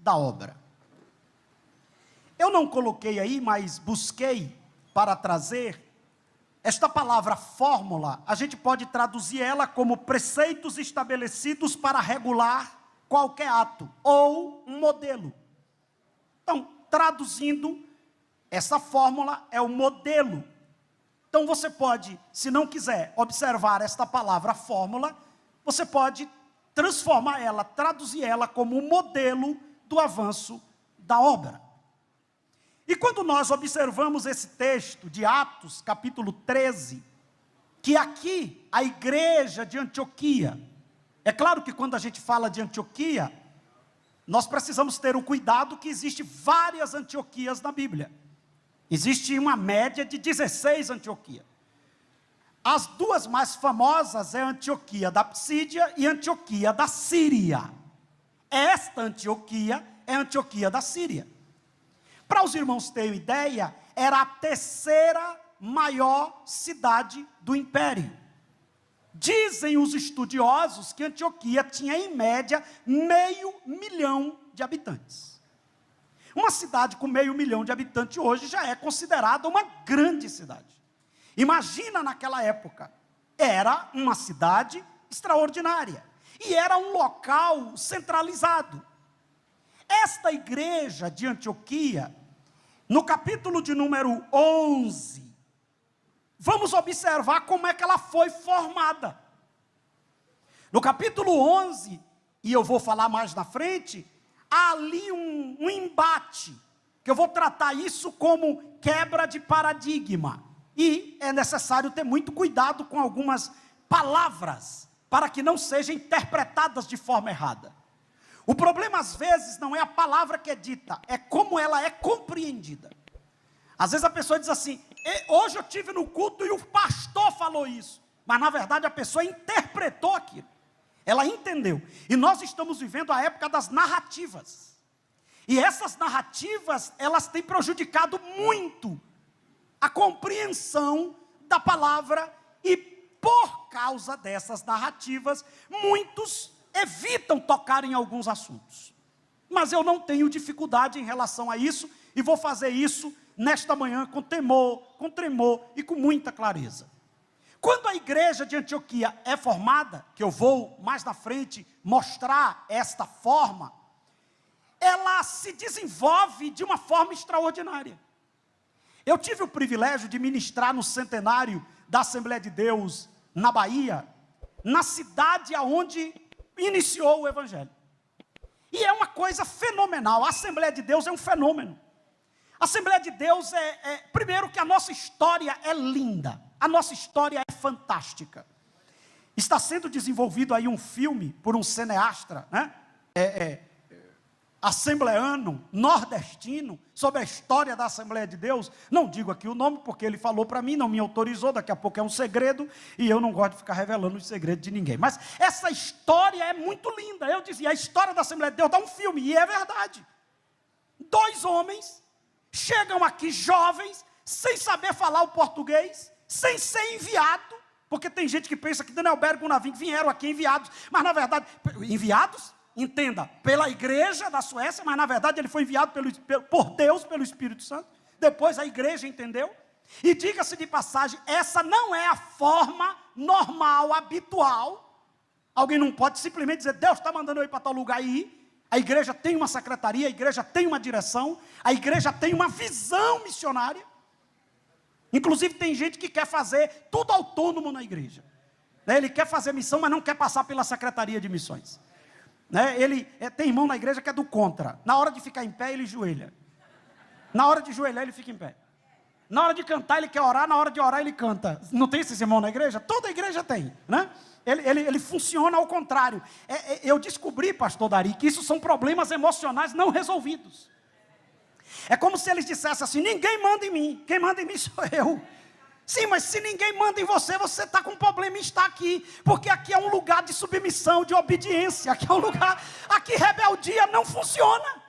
da obra. Eu não coloquei aí, mas busquei para trazer esta palavra fórmula. A gente pode traduzir ela como preceitos estabelecidos para regular qualquer ato, ou um modelo. Então, traduzindo, essa fórmula é o modelo. Então você pode, se não quiser observar esta palavra fórmula, você pode transformar ela, traduzir ela como o modelo do avanço da obra. E quando nós observamos esse texto de Atos, capítulo 13, que aqui a igreja de Antioquia, é claro que quando a gente fala de Antioquia, nós precisamos ter o cuidado que existe várias Antioquias na Bíblia. Existe uma média de 16 Antioquias. As duas mais famosas é a Antioquia da Psídia e a Antioquia da Síria. Esta Antioquia é a Antioquia da Síria. Para os irmãos terem ideia, era a terceira maior cidade do império. Dizem os estudiosos que Antioquia tinha em média 500 mil de habitantes. Uma cidade com 500 mil de habitantes hoje já é considerada uma grande cidade. Imagina naquela época, era uma cidade extraordinária. E era um local centralizado. Esta igreja de Antioquia, no capítulo de número 11, vamos observar como é que ela foi formada. No capítulo 11, e eu vou falar mais na frente, há ali um embate, que eu vou tratar isso como quebra de paradigma. E é necessário ter muito cuidado com algumas palavras, para que não sejam interpretadas de forma errada. O problema às vezes não é a palavra que é dita, é como ela é compreendida. Às vezes a pessoa diz assim, hoje eu estive no culto e o pastor falou isso. Mas na verdade a pessoa interpretou aquilo. Ela entendeu. E nós estamos vivendo a época das narrativas. E essas narrativas, elas têm prejudicado muito a compreensão da palavra. E por causa dessas narrativas, muitos evitam tocar em alguns assuntos. Mas eu não tenho dificuldade em relação a isso. E vou fazer isso nesta manhã com temor, com tremor e com muita clareza. Quando a igreja de Antioquia é formada, que eu vou mais na frente mostrar esta forma, ela se desenvolve de uma forma extraordinária. Eu tive o privilégio de ministrar no centenário da Assembleia de Deus na Bahia, na cidade aonde iniciou o Evangelho. E é uma coisa fenomenal, a Assembleia de Deus é um fenômeno. A Assembleia de Deus primeiro que a nossa história é linda, a nossa história é fantástica. Está sendo desenvolvido aí um filme por um cineasta, né? Assembleano, nordestino, sobre a história da Assembleia de Deus. Não digo aqui o nome, porque ele falou para mim, não me autorizou, daqui a pouco é um segredo, e eu não gosto de ficar revelando os segredos de ninguém. Mas essa história é muito linda. Eu dizia, a história da Assembleia de Deus dá um filme, e é verdade. 2 homens chegam aqui jovens, sem saber falar o português, sem ser enviado, porque tem gente que pensa que Daniel Berg e Gunavik vieram aqui enviados, mas na verdade, enviados, entenda, pela igreja da Suécia, mas na verdade ele foi enviado por Deus, pelo Espírito Santo, depois a igreja entendeu, e diga-se de passagem, essa não é a forma normal, habitual. Alguém não pode simplesmente dizer, Deus está mandando eu ir para tal lugar e ir. A igreja tem uma secretaria, a igreja tem uma direção, a igreja tem uma visão missionária. Inclusive tem gente que quer fazer tudo autônomo na igreja. Ele quer fazer missão, mas não quer passar pela secretaria de missões. Tem irmão na igreja que é do contra. Na hora de ficar em pé, ele joelha. Na hora de joelhar, ele fica em pé. Na hora de cantar, ele quer orar, na hora de orar, ele canta. Não tem esses irmãos na igreja? Toda igreja tem, né? Ele funciona ao contrário. Eu descobri, pastor Dari, que isso são problemas emocionais não resolvidos. É como se eles dissessem assim, ninguém manda em mim, quem manda em mim sou eu. Sim, mas se ninguém manda em você, você está com problema em estar aqui, porque aqui é um lugar de submissão, de obediência, aqui é um lugar, aqui rebeldia não funciona.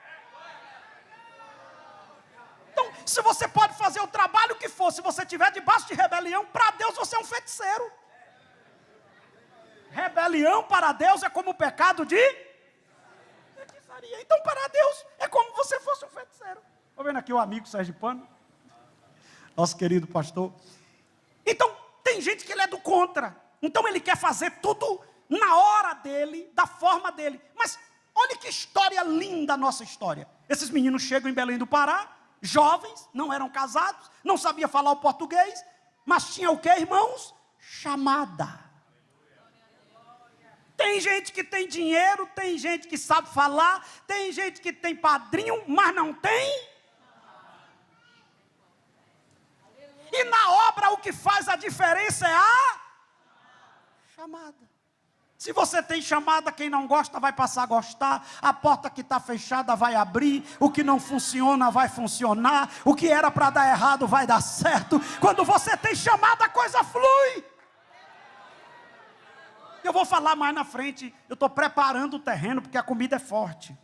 Então, se você pode fazer o trabalho que for, se você estiver debaixo de rebelião, para Deus você é um feiticeiro. Rebelião para Deus é como o pecado de feitiçaria. Então, para Deus, Estou vendo aqui o amigo sergipano, nosso querido pastor. Então, tem gente que ele é do contra. Então, ele quer fazer tudo na hora dele, da forma dele. Mas, olha que história linda a nossa história. Esses meninos chegam em Belém do Pará, jovens, não eram casados, não sabiam falar o português, mas tinha o que, irmãos? Chamada. Tem gente que tem dinheiro, tem gente que sabe falar, tem gente que tem padrinho, mas não tem. E na obra o que faz a diferença é a chamada. Se você tem chamada, quem não gosta vai passar a gostar, a porta que está fechada vai abrir, o que não funciona vai funcionar, o que era para dar errado vai dar certo. Quando você tem chamada, a coisa flui. Eu vou falar mais na frente, eu estou preparando o terreno, porque a comida é forte.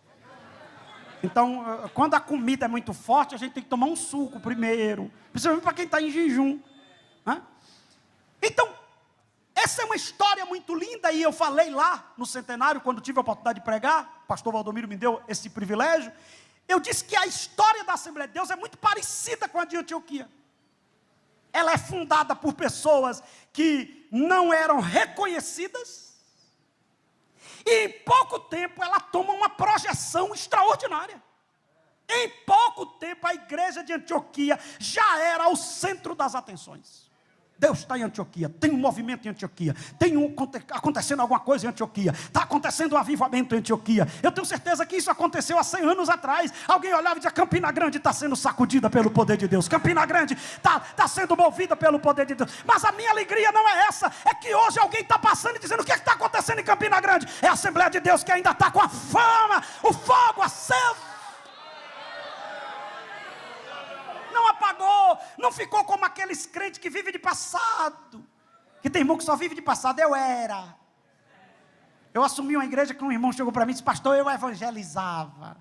Então, quando a comida é muito forte, a gente tem que tomar um suco primeiro, principalmente para quem está em jejum. Então, essa é uma história muito linda, e eu falei lá no centenário, quando tive a oportunidade de pregar, o pastor Valdomiro me deu esse privilégio, eu disse que a história da Assembleia de Deus é muito parecida com a de Antioquia. Ela é fundada por pessoas que não eram reconhecidas, e em pouco tempo ela toma uma projeção extraordinária. Em pouco tempo a igreja de Antioquia já era o centro das atenções. Deus está em Antioquia, tem um movimento em Antioquia, tem acontecendo alguma coisa em Antioquia, está acontecendo um avivamento em Antioquia. Eu tenho certeza que isso aconteceu há 100 anos atrás. Alguém olhava e dizia: Campina Grande está sendo sacudida pelo poder de Deus, Campina Grande está sendo movida pelo poder de Deus. Mas a minha alegria não é essa, é que hoje alguém está passando e dizendo: o que está acontecendo em Campina Grande? É a Assembleia de Deus que ainda está com a fama, o fogo aceso. Não apagou, não ficou como aqueles crentes que vivem de passado, que tem irmão que só vive de passado. Eu assumi uma igreja que um irmão chegou para mim e disse: pastor, eu evangelizava.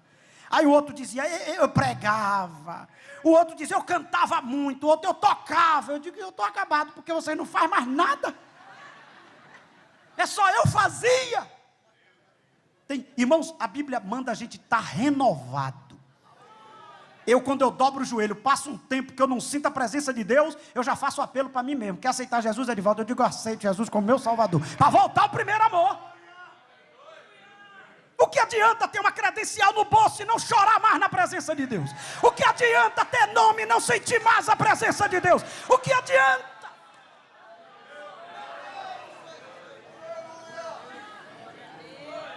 Aí o outro dizia: eu pregava. O outro dizia: eu cantava muito. O outro: eu tocava. Eu digo: eu estou acabado, porque você não faz mais nada. É só eu fazia. Irmãos, a Bíblia manda a gente estar renovado. Quando eu dobro o joelho, passo um tempo que eu não sinto a presença de Deus, eu já faço apelo para mim mesmo. Quer aceitar Jesus, Edivaldo? Eu digo: eu aceito Jesus como meu Salvador, para voltar ao primeiro amor. O que adianta ter uma credencial no bolso e não chorar mais na presença de Deus? O que adianta ter nome e não sentir mais a presença de Deus? O que adianta?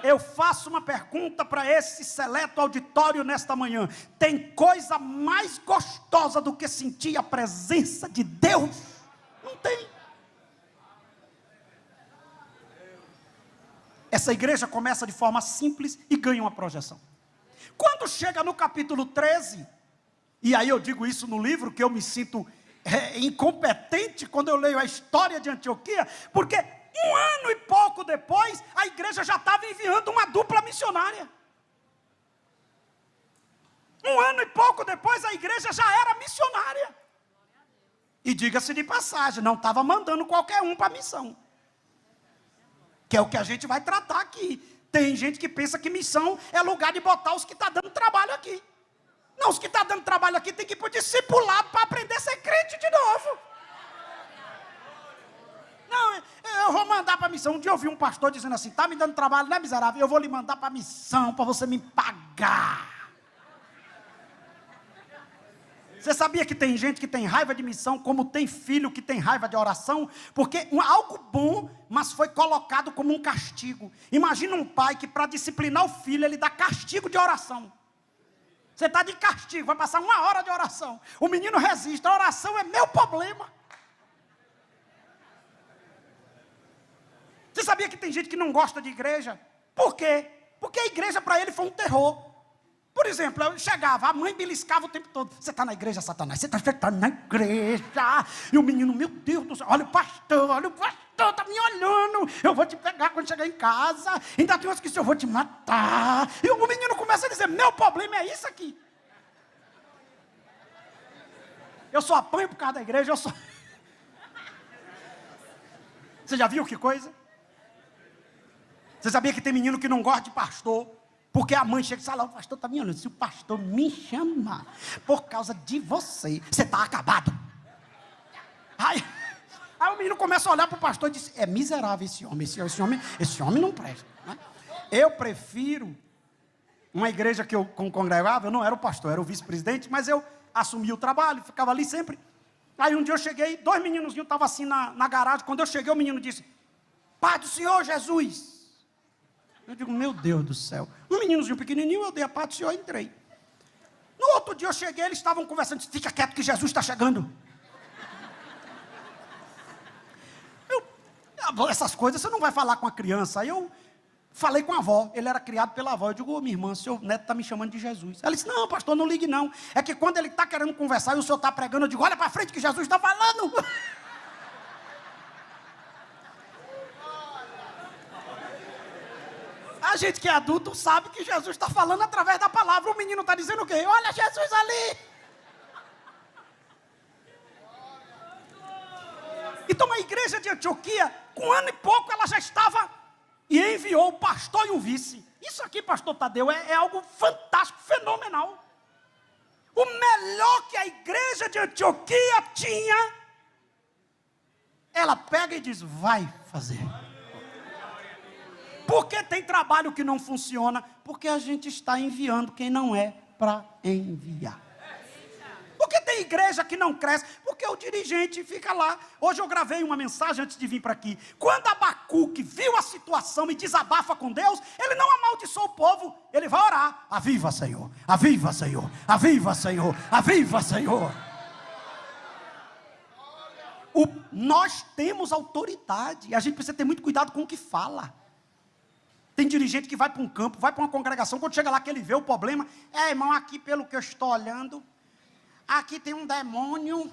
Eu faço uma pergunta para esse seleto auditório nesta manhã: tem coisa mais gostosa do que sentir a presença de Deus? Não tem. Essa igreja começa de forma simples e ganha uma projeção. Quando chega no capítulo 13, e aí eu digo isso no livro, que eu me sinto incompetente quando eu leio a história de Antioquia, porque um ano e pouco depois, a igreja já estava enviando uma dupla missionária. Um ano e pouco depois, a igreja já era missionária. E diga-se de passagem, não estava mandando qualquer um para a missão. Que é o que a gente vai tratar aqui. Tem gente que pensa que missão é lugar de botar os que estão dando trabalho aqui. Não, os que estão dando trabalho aqui tem que ir para o discipulado para aprender a ser crente de novo. Não, eu vou mandar para a missão. Um dia eu ouvi um pastor dizendo assim: está me dando trabalho, não é miserável? Eu vou lhe mandar para a missão, para você me pagar. Você sabia que tem gente que tem raiva de missão, como tem filho que tem raiva de oração? Porque algo bom, mas foi colocado como um castigo. Imagina um pai que para disciplinar o filho, ele dá castigo de oração. Você está de castigo, vai passar 1 hora de oração. O menino resiste, a oração é meu problema. Você sabia que tem gente que não gosta de igreja? Por quê? Porque a igreja para ele foi um terror. Por exemplo, eu chegava, a mãe beliscava o tempo todo: você está na igreja, Satanás? Você está na igreja? E o menino: meu Deus do céu, olha o pastor está me olhando, eu vou te pegar quando chegar em casa, ainda tem uns que eu vou te matar. E o menino começa a dizer: meu problema é isso aqui. Eu só apanho por causa da igreja, Você já viu que coisa? Você sabia que tem menino que não gosta de pastor? Porque a mãe chega e fala, o pastor está me olhando. Se o pastor me chamar por causa de você, você está acabado. Aí o menino começa a olhar para o pastor e diz, é miserável esse homem não presta. Né? Eu prefiro uma igreja que eu congregava, eu não era o pastor, eu era o vice-presidente, mas eu assumi o trabalho, ficava ali sempre. Aí um dia eu cheguei, 2 meninozinhos estavam assim na garagem, quando eu cheguei o menino disse, Pai do Senhor Jesus. Eu digo, meu Deus do céu. Um meninozinho pequenininho, eu dei a paz do Senhor e entrei. No outro dia eu cheguei, eles estavam conversando, disse, fica quieto que Jesus está chegando. Essas coisas você não vai falar com a criança. Aí eu falei com a avó, ele era criado pela avó. Eu digo, minha irmã, seu neto está me chamando de Jesus. Ela disse, não, pastor, não ligue não. É que quando ele está querendo conversar e o senhor está pregando, eu digo, olha para frente que Jesus está falando. A gente que é adulto sabe que Jesus está falando através da palavra. O menino está dizendo o quê? Olha Jesus ali. Então a igreja de Antioquia, com 1 ano e pouco, ela já estava e enviou o pastor e o vice. Isso aqui, pastor Tadeu, é algo fantástico, fenomenal. O melhor que a igreja de Antioquia tinha, ela pega e diz, vai fazer. Por que tem trabalho que não funciona? Porque a gente está enviando quem não é para enviar. Por que tem igreja que não cresce? Porque o dirigente fica lá. Hoje eu gravei uma mensagem antes de vir para aqui. Quando Abacuque viu a situação e desabafa com Deus, ele não amaldiçoa o povo, ele vai orar. Aviva, Senhor, aviva, Senhor, aviva, Senhor, aviva, Senhor. Nós temos autoridade, e a gente precisa ter muito cuidado com o que fala. Tem dirigente que vai para um campo, vai para uma congregação, quando chega lá que ele vê o problema, irmão, aqui pelo que eu estou olhando, aqui tem um demônio,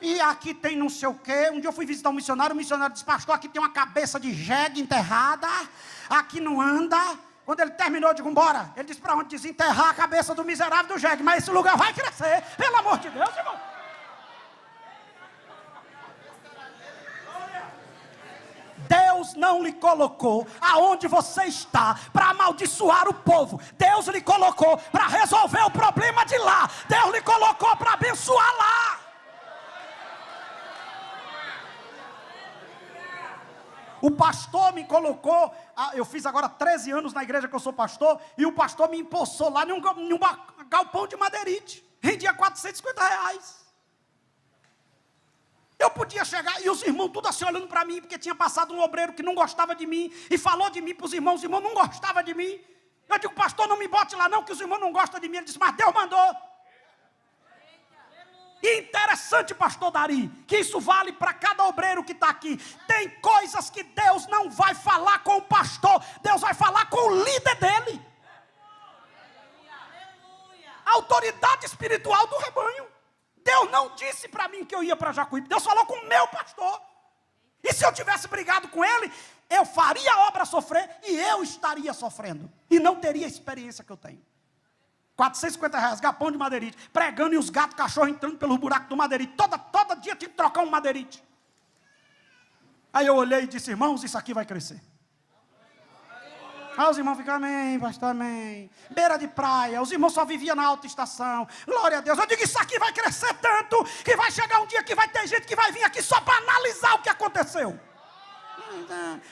e aqui tem não sei o quê. Um dia eu fui visitar um missionário, o missionário disse, pastor, aqui tem uma cabeça de jegue enterrada, aqui não anda. Quando ele terminou, eu digo, bora. Ele disse, para onde? Desenterrar a cabeça do miserável do jegue, mas esse lugar vai crescer, pelo amor de Deus, irmão. Deus não lhe colocou aonde você está para amaldiçoar o povo. Deus lhe colocou para resolver o problema de lá. Deus lhe colocou para abençoar lá. O pastor me colocou, eu fiz agora 13 anos na igreja que eu sou pastor, e o pastor me empossou lá num galpão de madeirite. Rendia R$450. Eu podia chegar, e os irmãos tudo assim olhando para mim, porque tinha passado um obreiro que não gostava de mim, e falou de mim para os irmãos não gostavam de mim. Eu digo, pastor, não me bote lá não, que os irmãos não gostam de mim. Ele disse, mas Deus mandou. E interessante, pastor Dari, que isso vale para cada obreiro que está aqui. Tem coisas que Deus não vai falar com o pastor, Deus vai falar com o líder dele. A autoridade espiritual do rebanho. Deus não disse para mim que eu ia para Jacuípe. Deus falou com o meu pastor. E se eu tivesse brigado com ele, eu faria a obra sofrer e eu estaria sofrendo. E não teria a experiência que eu tenho. R$450, galpão de madeirite. Pregando e os gatos, cachorros entrando pelo buraco do madeirite. Todo dia tinha que trocar um madeirite. Aí eu olhei e disse, irmãos, isso aqui vai crescer. Aí os irmãos ficam, amém, pastor, amém. Beira de praia, os irmãos só viviam na alta estação. Glória a Deus. Eu digo, isso aqui vai crescer tanto, que vai chegar um dia que vai ter gente que vai vir aqui só para analisar o que aconteceu.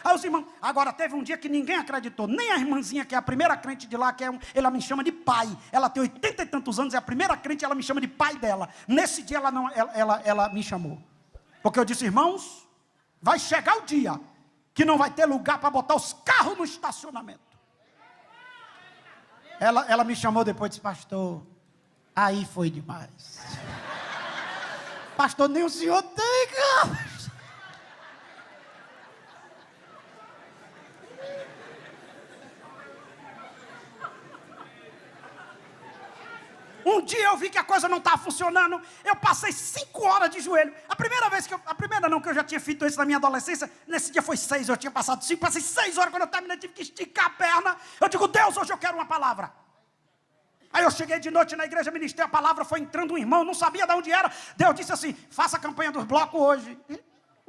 Aí os irmãos, agora teve um dia que ninguém acreditou, nem a irmãzinha, que é a primeira crente de lá, ela me chama de pai. Ela tem 80 e tantos anos, é a primeira crente, ela me chama de pai dela. Nesse dia ela me chamou. Porque eu disse, irmãos, vai chegar o dia que não vai ter lugar para botar os carros no estacionamento. Ela me chamou depois e disse, pastor, aí foi demais. Pastor, nem o senhor tem carro. Um dia eu vi que a coisa não estava funcionando, eu passei 5 horas de joelho. A primeira não, que eu já tinha feito isso na minha adolescência, nesse dia foi 6, eu tinha passado 5, passei 6 horas, quando eu terminei, tive que esticar a perna. Eu digo, Deus, hoje eu quero uma palavra. Aí eu cheguei de noite na igreja, ministrei a palavra, foi entrando um irmão, não sabia de onde era. Deus disse assim, faça a campanha dos blocos hoje.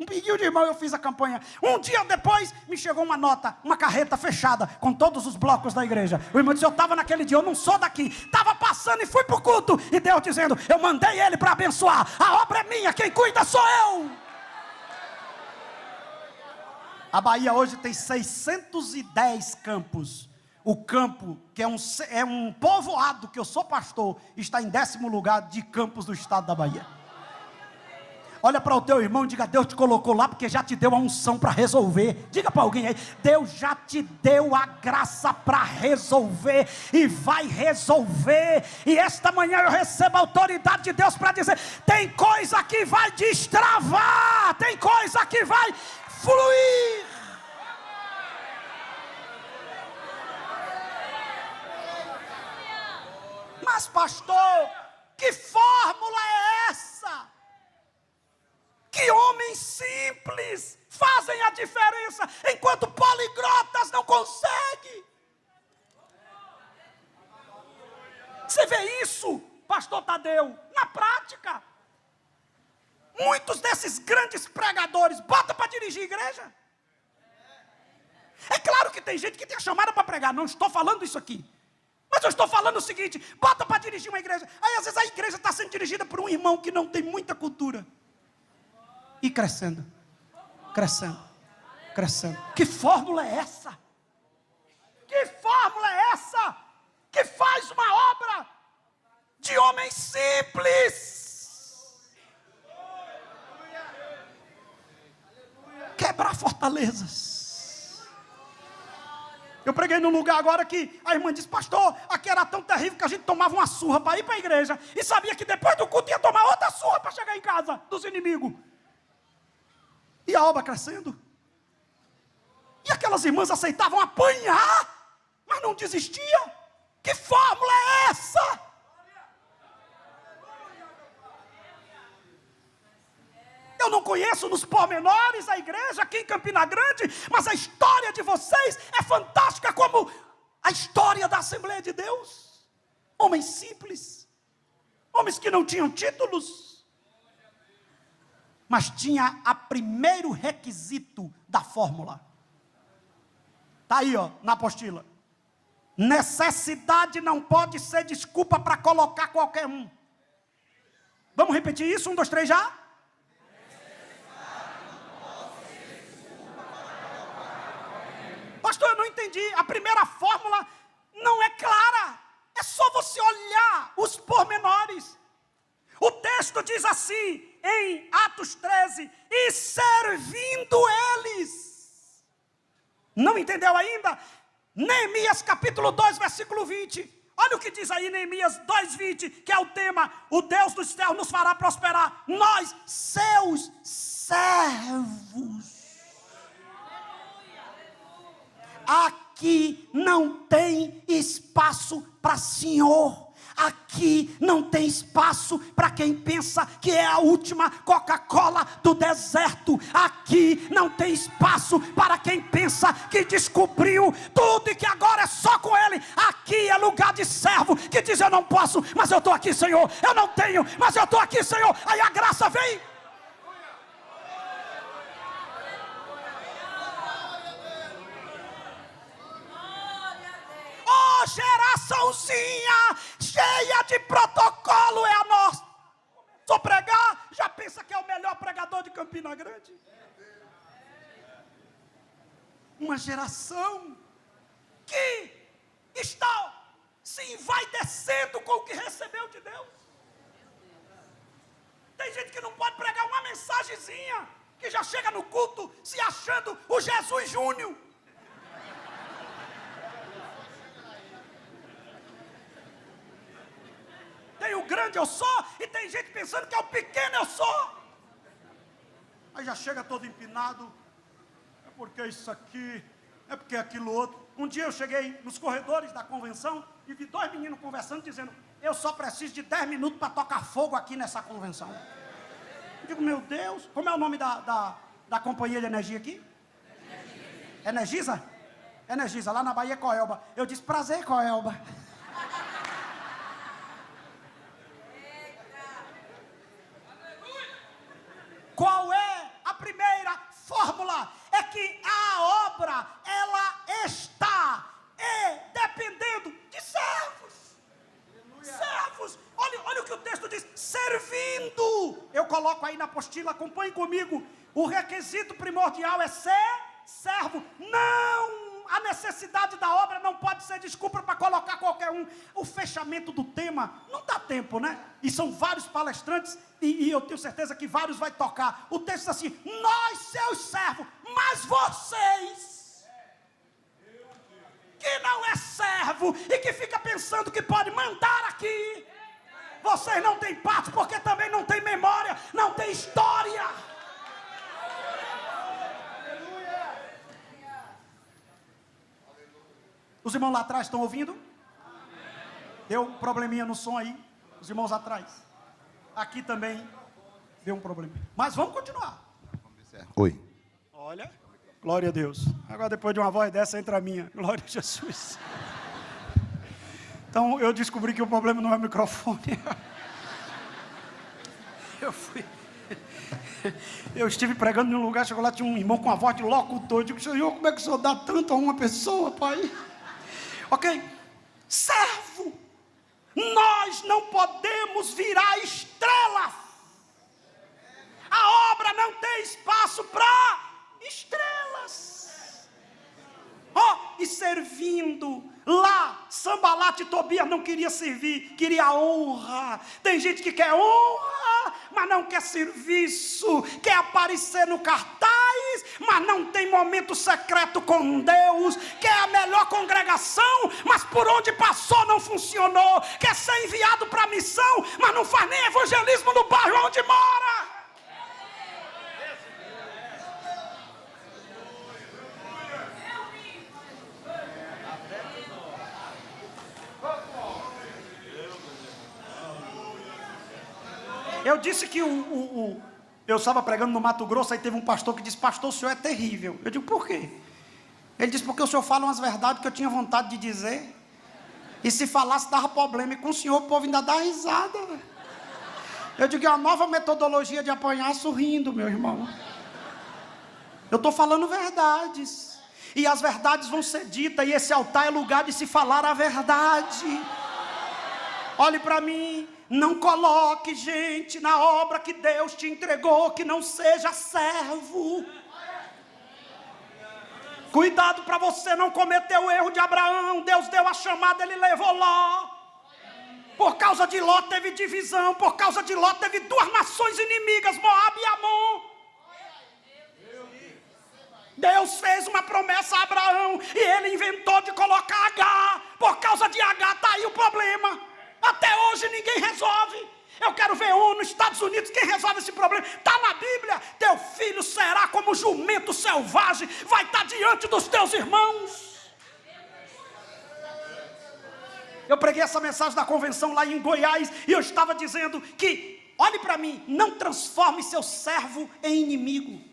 Um pedido de irmão, eu fiz a campanha. Um dia depois, me chegou uma nota, uma carreta fechada, com todos os blocos da igreja. O irmão disse, eu estava naquele dia, eu não sou daqui. Estava passando e fui para o culto. E Deus dizendo, eu mandei ele para abençoar. A obra é minha, quem cuida sou eu. A Bahia hoje tem 610 campos. O campo, que é um povoado, que eu sou pastor, está em 10º lugar de campos do estado da Bahia. Olha para o teu irmão e diga, Deus te colocou lá porque já te deu a unção para resolver. Diga para alguém aí, Deus já te deu a graça para resolver e vai resolver. E esta manhã eu recebo a autoridade de Deus para dizer, tem coisa que vai destravar, tem coisa que vai fluir. Mas pastor, que fórmula é essa? Que homens simples fazem a diferença, enquanto poliglotas não conseguem. Você vê isso, pastor Tadeu, na prática. Muitos desses grandes pregadores, bota para dirigir igreja. É claro que tem gente que tem a chamada para pregar, não estou falando isso aqui. Mas eu estou falando o seguinte, bota para dirigir uma igreja. Aí às vezes a igreja está sendo dirigida por um irmão que não tem muita cultura. E crescendo, crescendo, crescendo. Que fórmula é essa? Que fórmula é essa? Que faz uma obra de homens simples. Quebrar fortalezas. Eu preguei num lugar agora que a irmã disse, pastor, aqui era tão terrível que a gente tomava uma surra para ir para a igreja. E sabia que depois do culto ia tomar outra surra para chegar em casa dos inimigos. E a obra crescendo. E aquelas irmãs aceitavam apanhar, mas não desistiam. Que fórmula é essa? Eu não conheço nos pormenores a igreja aqui em Campina Grande, mas a história de vocês é fantástica como a história da Assembleia de Deus. Homens simples, homens que não tinham títulos, mas tinha a primeiro requisito da fórmula. Está aí, ó, na apostila. Necessidade não pode ser desculpa para colocar qualquer um. Vamos repetir isso? 1, 2, 3 já? Pastor, eu não entendi. A primeira fórmula não é clara. É só você olhar os pormenores. O texto diz assim, em Atos 13, e servindo eles. Não entendeu ainda? Neemias capítulo 2, versículo 20. Olha o que diz aí Neemias 2:20, que é o tema, o Deus dos céus nos fará prosperar. Nós, seus servos. Aqui não tem espaço para senhor. Aqui não tem espaço para quem pensa que é a última Coca-Cola do deserto. Aqui não tem espaço para quem pensa que descobriu tudo e que agora é só com ele. Aqui é lugar de servo que diz, eu não posso, mas eu estou aqui, Senhor. Eu não tenho, mas eu estou aqui, Senhor. Aí a graça vem. Geraçãozinha cheia de protocolo é a nossa. Começou a pregar, já pensa que é o melhor pregador de Campina Grande. Uma geração que está se envaidecendo com o que recebeu de Deus. Tem gente que não pode pregar uma mensagenzinha, que já chega no culto se achando o Jesus Júnior. Tem o grande eu sou, e tem gente pensando que é o pequeno eu sou. Aí já chega todo empinado. É porque isso aqui, é porque aquilo outro. Um dia eu cheguei nos corredores da convenção e vi 2 meninos conversando, dizendo, eu só preciso de 10 minutos para tocar fogo aqui nessa convenção. Eu digo, meu Deus, como é o nome da companhia de energia aqui? Energisa? Energisa, lá na Bahia, Coelba. Eu disse, prazer, Coelba. Qual é a primeira coloco aí na apostila, acompanhe comigo. O requisito primordial é ser servo. Não, a necessidade da obra não pode ser desculpa para colocar qualquer um. O fechamento do tema, não dá tempo, né? E são vários palestrantes, e eu tenho certeza que vários vai tocar. O texto diz assim: nós, seus servos, mas vocês, que não é servo, e que fica pensando que pode mandar aqui, vocês não têm parte, porque também não tem memória, não tem história. Os irmãos lá atrás estão ouvindo? Deu um probleminha no som aí. Os irmãos atrás. Aqui também deu um problema. Mas vamos continuar. Oi. Olha, glória a Deus. Agora depois de uma voz dessa entra a minha. Glória a Jesus. Então eu descobri que o problema não é o microfone. Eu estive pregando em um lugar, chegou lá, tinha um irmão com a voz de locutor. Eu digo: Senhor, como é que o Senhor dá tanto a uma pessoa, Pai? Ok? Servo. Nós não podemos virar estrelas. A obra não tem espaço para estrelas. E servindo lá, Sanbalat e Tobias não queria servir, queria honra. Tem gente que quer honra, mas não quer serviço, quer aparecer no cartaz, mas não tem momento secreto com Deus, quer a melhor congregação, mas por onde passou não funcionou, quer ser enviado para a missão, mas não faz nem evangelismo no bairro onde mora. Eu disse que eu estava pregando no Mato Grosso, aí teve um pastor que disse: pastor, o senhor é terrível. Eu digo: por quê? Ele disse: porque o senhor fala umas verdades que eu tinha vontade de dizer, e se falasse dava problema, e com o senhor o povo ainda dá risada. Eu digo: é uma nova metodologia de apanhar sorrindo, meu irmão. Eu estou falando verdades, e as verdades vão ser ditas, e esse altar é lugar de se falar a verdade. Olhe para mim. Não coloque gente na obra que Deus te entregou que não seja servo. Cuidado para você não cometer o erro de Abraão. Deus deu a chamada, ele levou Ló. Por causa de Ló teve divisão. Por causa de Ló teve duas nações inimigas, Moabe e Amon. Deus fez uma promessa a Abraão e ele inventou de colocar Agar. Por causa de Agar está aí o problema. Até hoje ninguém resolve. Eu quero ver ONU, Estados Unidos, quem resolve esse problema? Está na Bíblia. Teu filho será como jumento selvagem, vai estar diante dos teus irmãos. Eu preguei essa mensagem na convenção lá em Goiás, e eu estava dizendo que, olhe para mim, não transforme seu servo em inimigo.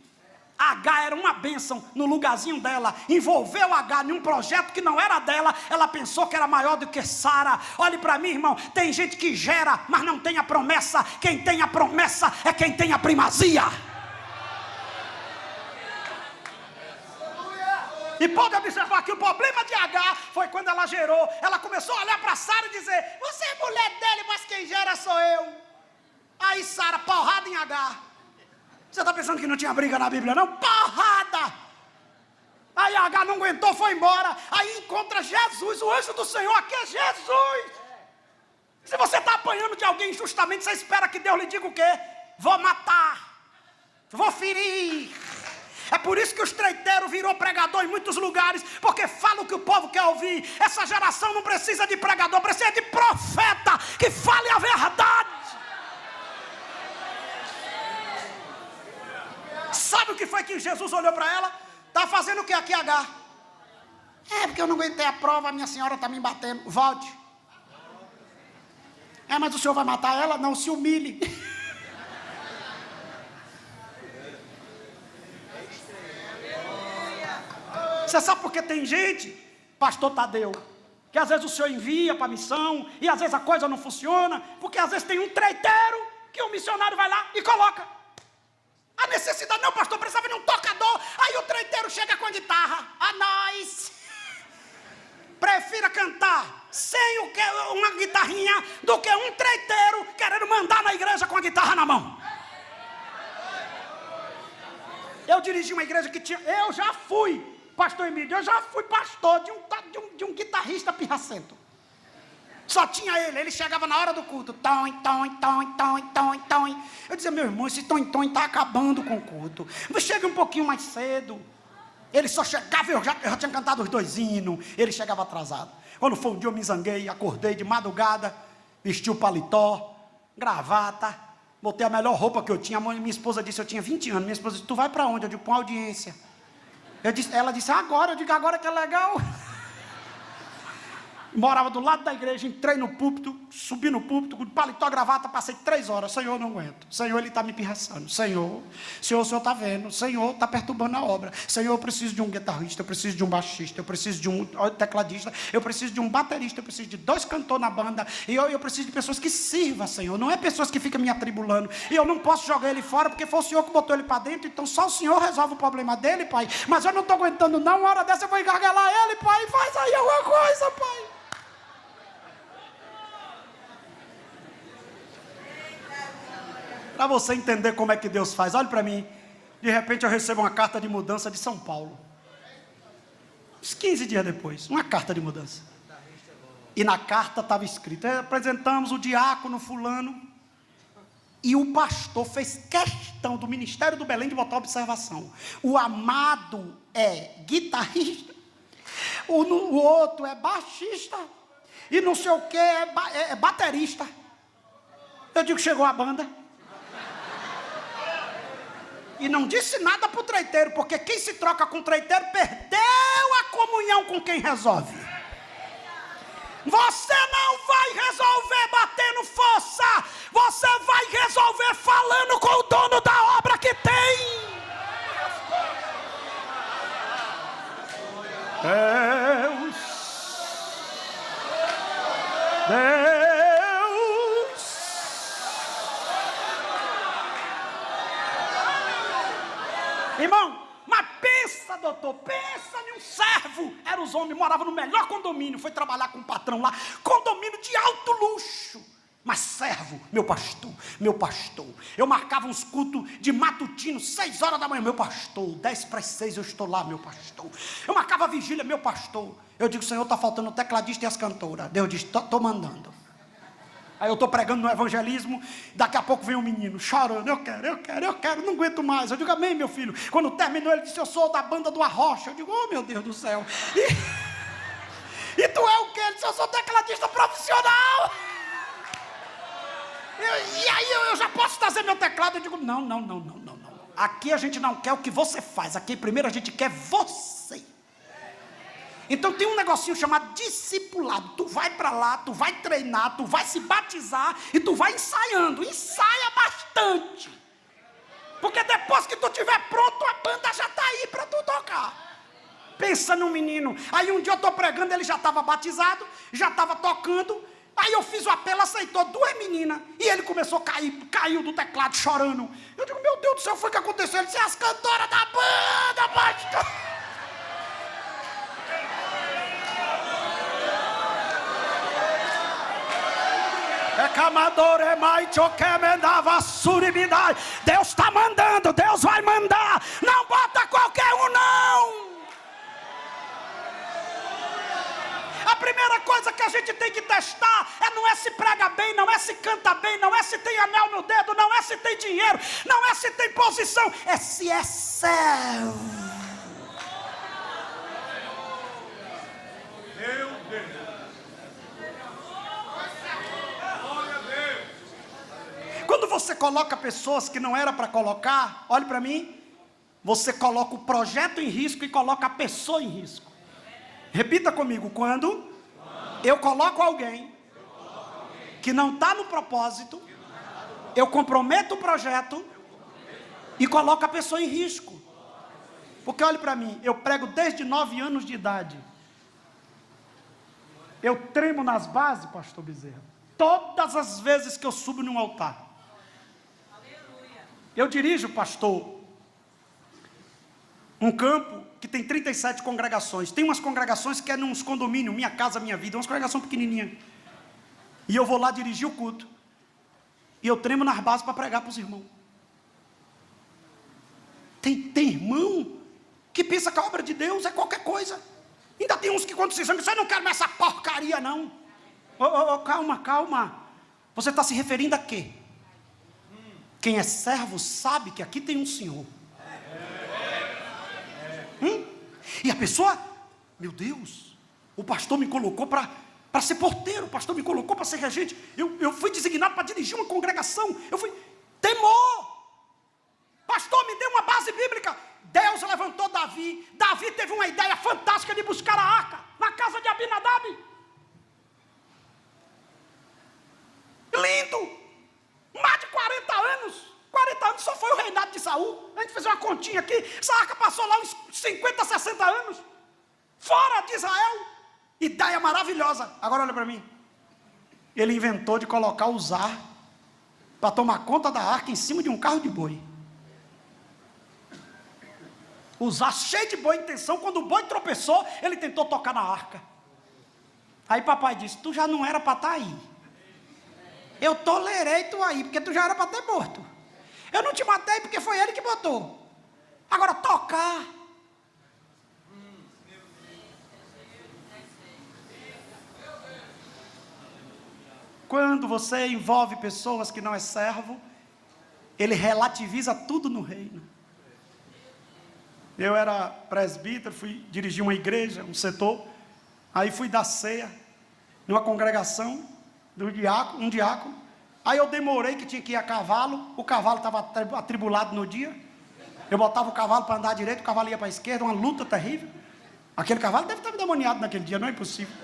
Agar era uma bênção no lugarzinho dela, envolveu Agar em um projeto que não era dela, ela pensou que era maior do que Sara. Olhe para mim, irmão, tem gente que gera, mas não tem a promessa. Quem tem a promessa é quem tem a primazia. E pode observar que o problema de Agar foi quando ela gerou. Ela começou a olhar para Sara e dizer: você é mulher dele, mas quem gera sou eu. Aí Sara, porrada em Agar. Você está pensando que não tinha briga na Bíblia, não? Porrada! Aí Agar não aguentou, foi embora. Aí encontra Jesus, o anjo do Senhor, aqui é Jesus. Se você está apanhando de alguém injustamente, você espera que Deus lhe diga o quê? Vou matar, vou ferir. É por isso que o estreiteiro virou pregador em muitos lugares, porque fala o que o povo quer ouvir. Essa geração não precisa de pregador, precisa de profeta que fale a verdade. Sabe o que foi que Jesus olhou para ela? Está fazendo o que aqui, Agar? É porque eu não aguentei a prova, a minha senhora está me batendo. Volte. É, mas o senhor vai matar ela? Não, se humilhe. Você sabe por que tem gente, pastor Tadeu, que às vezes o senhor envia para a missão, e às vezes a coisa não funciona, porque às vezes tem um treiteiro, que o missionário vai lá e coloca. A necessidade, não, pastor, precisava de um tocador. Aí o treiteiro chega com a guitarra. A nós. Prefira cantar sem uma guitarrinha do que um treiteiro querendo mandar na igreja com a guitarra na mão. Eu dirigi uma igreja que tinha... Eu já fui, pastor Emílio, eu já fui pastor de um guitarrista pirracento. Só tinha ele chegava na hora do culto. Tom. Eu dizia, meu irmão, esse tom está acabando com o culto. Chega um pouquinho mais cedo. Ele só chegava, eu já tinha cantado os 2 hinos, ele chegava atrasado. Quando foi um dia eu me zanguei, acordei de madrugada, vesti o paletó, gravata, botei a melhor roupa que eu tinha. Minha esposa disse, eu tinha 20 anos, minha esposa disse, tu vai para onde? Eu digo, para uma audiência. Ela disse, agora, eu digo, agora que é legal. Morava do lado da igreja, entrei no púlpito, subi no púlpito, com paletó, gravata, passei 3 horas. Senhor, eu não aguento. Senhor, ele está me pirraçando. Senhor, o Senhor está vendo. Senhor, está perturbando a obra. Senhor, eu preciso de um guitarrista, eu preciso de um baixista, eu preciso de um tecladista, eu preciso de um baterista, eu preciso de 2 cantores na banda, e eu preciso de pessoas que sirvam, Senhor. Não é pessoas que ficam me atribulando. E eu não posso jogar ele fora, porque foi o Senhor que botou ele para dentro, então só o Senhor resolve o problema dele, Pai. Mas eu não estou aguentando não, uma hora dessa eu vou engarguelar ele, Pai. Faz aí alguma coisa, Pai. Para você entender como é que Deus faz, olhe para mim. De repente eu recebo uma carta de mudança de São Paulo. Uns 15 dias depois, uma carta de mudança. E na carta estava escrito, apresentamos o diácono fulano. E o pastor fez questão do Ministério do Belém de botar observação. O amado é guitarrista, o outro é baixista, e não sei o que é baterista. Eu digo, chegou a banda. E não disse nada para o treiteiro, porque quem se troca com o treiteiro perdeu a comunhão com quem resolve. Você não vai resolver batendo força, você vai resolver falando com o dono da obra que tem. Deus. Irmão, mas pensa, doutor, pensa em um servo. Era os homens, morava no melhor condomínio, foi trabalhar com um patrão lá, condomínio de alto luxo. Mas servo, meu pastor. Eu marcava uns cultos de matutino, 6 horas da manhã, meu pastor. 10 para as 6 eu estou lá, meu pastor. Eu marcava vigília, meu pastor. Eu digo, Senhor, está faltando o tecladista e as cantoras. Deus diz, estou mandando. Aí eu estou pregando no evangelismo, daqui a pouco vem um menino chorando, eu quero, não aguento mais. Eu digo, amém, meu filho. Quando terminou, ele disse, eu sou da banda do Arrocha. Eu digo, oh, meu Deus do céu. E tu é o quê? Ele disse, eu sou tecladista profissional. E aí eu já posso trazer meu teclado? Eu digo, não. Aqui a gente não quer o que você faz, aqui primeiro a gente quer você. Então tem um negocinho chamado discipulado. Tu vai para lá, tu vai treinar, tu vai se batizar e tu vai ensaiando. Ensaia bastante. Porque depois que tu estiver pronto, a banda já está aí para tu tocar. Pensa no menino. Aí um dia eu estou pregando, ele já estava batizado, já estava tocando. Aí eu fiz o apelo, aceitou 2 meninas. E ele começou a cair, caiu do teclado chorando. Eu digo, meu Deus do céu, foi o que aconteceu? Ele disse, as cantoras da banda, pastor. Deus está mandando, Deus vai mandar. Não bota qualquer um, não. A primeira coisa que a gente tem que testar não é se prega bem, não é se canta bem, não é se tem anel no dedo, não é se tem dinheiro, não é se tem posição, é se é servo. Meu Deus. Quando você coloca pessoas que não era para colocar, olhe para mim, você coloca o projeto em risco e coloca a pessoa em risco. Repita comigo, quando eu coloco alguém que não está no propósito, eu comprometo o projeto e coloco a pessoa em risco. Porque olhe para mim, eu prego desde 9 anos de idade. Eu tremo nas bases, pastor Bezerra, todas as vezes que eu subo num altar. Eu dirijo, pastor, um campo que tem 37 congregações. Tem umas congregações que é nos condomínios, Minha Casa Minha Vida, umas congregações pequenininhas. E eu vou lá dirigir o culto. E eu tremo nas bases para pregar para os irmãos. Tem irmão que pensa que a obra de Deus é qualquer coisa. Ainda tem uns que quando se examinam, eu não quero mais essa porcaria não. Calma. Você está se referindo a quê? Quem é servo sabe que aqui tem um Senhor. E a pessoa, meu Deus, o pastor me colocou para ser porteiro, o pastor me colocou para ser regente, eu fui designado para dirigir uma congregação, temor. Pastor, me deu uma base bíblica. Deus levantou Davi teve uma ideia fantástica de buscar a arca na casa de Abinadab. Lindo. Mais de 40 anos só foi o reinado de Saul. A gente fez uma continha aqui, essa arca passou lá uns 50, 60 anos, fora de Israel. Ideia maravilhosa. Agora olha para mim, ele inventou de colocar Uzá para tomar conta da arca em cima de um carro de boi. Uzá cheio de boa intenção, quando o boi tropeçou, ele tentou tocar na arca. Aí papai disse, tu já não era para estar aí. Eu tolerei tu aí, porque tu já era para ter morto. Eu não te matei porque foi ele que botou. Agora tocar. Quando você envolve pessoas que não é servo, ele relativiza tudo no reino. Eu era presbítero, fui dirigir uma igreja, um setor, aí fui dar ceia, numa congregação, um diácono, aí eu demorei que tinha que ir a cavalo, o cavalo estava atribulado no dia, eu botava o cavalo para andar direito, o cavalo ia para a esquerda, uma luta terrível, aquele cavalo deve estar endemoniado naquele dia, não é impossível,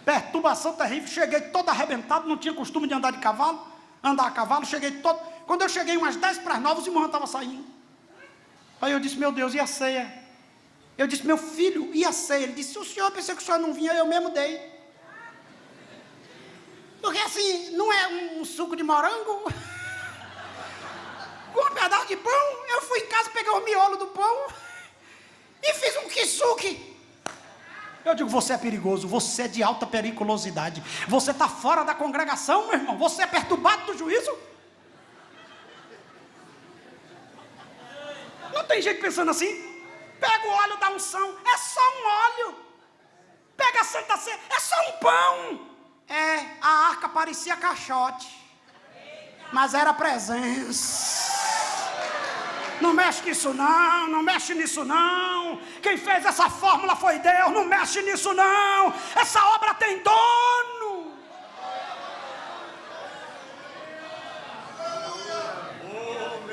perturbação terrível, cheguei todo arrebentado, não tinha costume de andar de cavalo, andar a cavalo, cheguei todo, quando eu cheguei umas 10:09, os irmãos estavam saindo. Aí eu disse, meu Deus, e a ceia? Eu disse, meu filho, e a ceia? Ele disse, o senhor pensou que o senhor não vinha, eu mesmo dei. Porque assim, não é um suco de morango? Com um pedaço de pão, eu fui em casa, peguei o miolo do pão e fiz um kisuke. Eu digo, você é perigoso, você é de alta periculosidade. Você está fora da congregação, meu irmão, você é perturbado do juízo. Não tem gente pensando assim, pega o óleo da unção, é só um óleo, pega a Santa Ceia, é só um pão, a arca parecia caixote, mas era presença, não mexe nisso não, não mexe nisso não, quem fez essa fórmula foi Deus, não mexe nisso não, essa obra tem dono.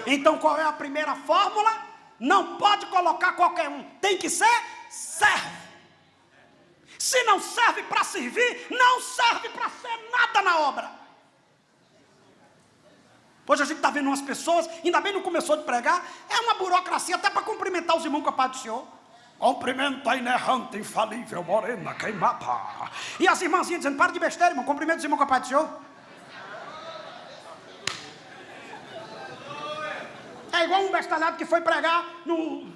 Então qual é a primeira fórmula? Não pode colocar qualquer um, tem que ser servo. Se não serve para servir, não serve para ser nada na obra. Hoje a gente está vendo umas pessoas, ainda bem não começou de pregar, é uma burocracia até para cumprimentar os irmãos com a paz do Senhor. Cumprimenta a inerrante, infalível, morena, queimada. E as irmãzinhas dizendo, para de besteira, irmão, cumprimenta os irmãos com a paz do Senhor. É igual um bestalhado que foi pregar no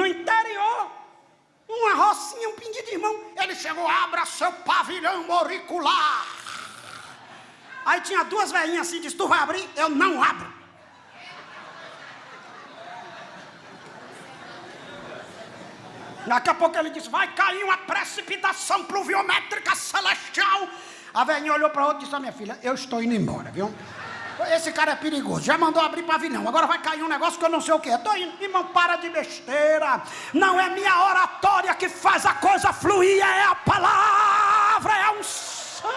interior, uma rocinha, um pinguim de irmão. Ele chegou, abra seu pavilhão auricular. Aí tinha duas velhinhas assim, disse, tu vai abrir? Eu não abro. Daqui a pouco ele disse, vai cair uma precipitação pluviométrica celestial. A velhinha olhou para outra e disse, minha filha, eu estou indo embora, viu? Esse cara é perigoso, já mandou abrir pavilhão, agora vai cair um negócio que eu não sei o que é. Estou indo, irmão, para de besteira. Não é minha oratória que faz a coisa fluir, é a palavra, é a unção.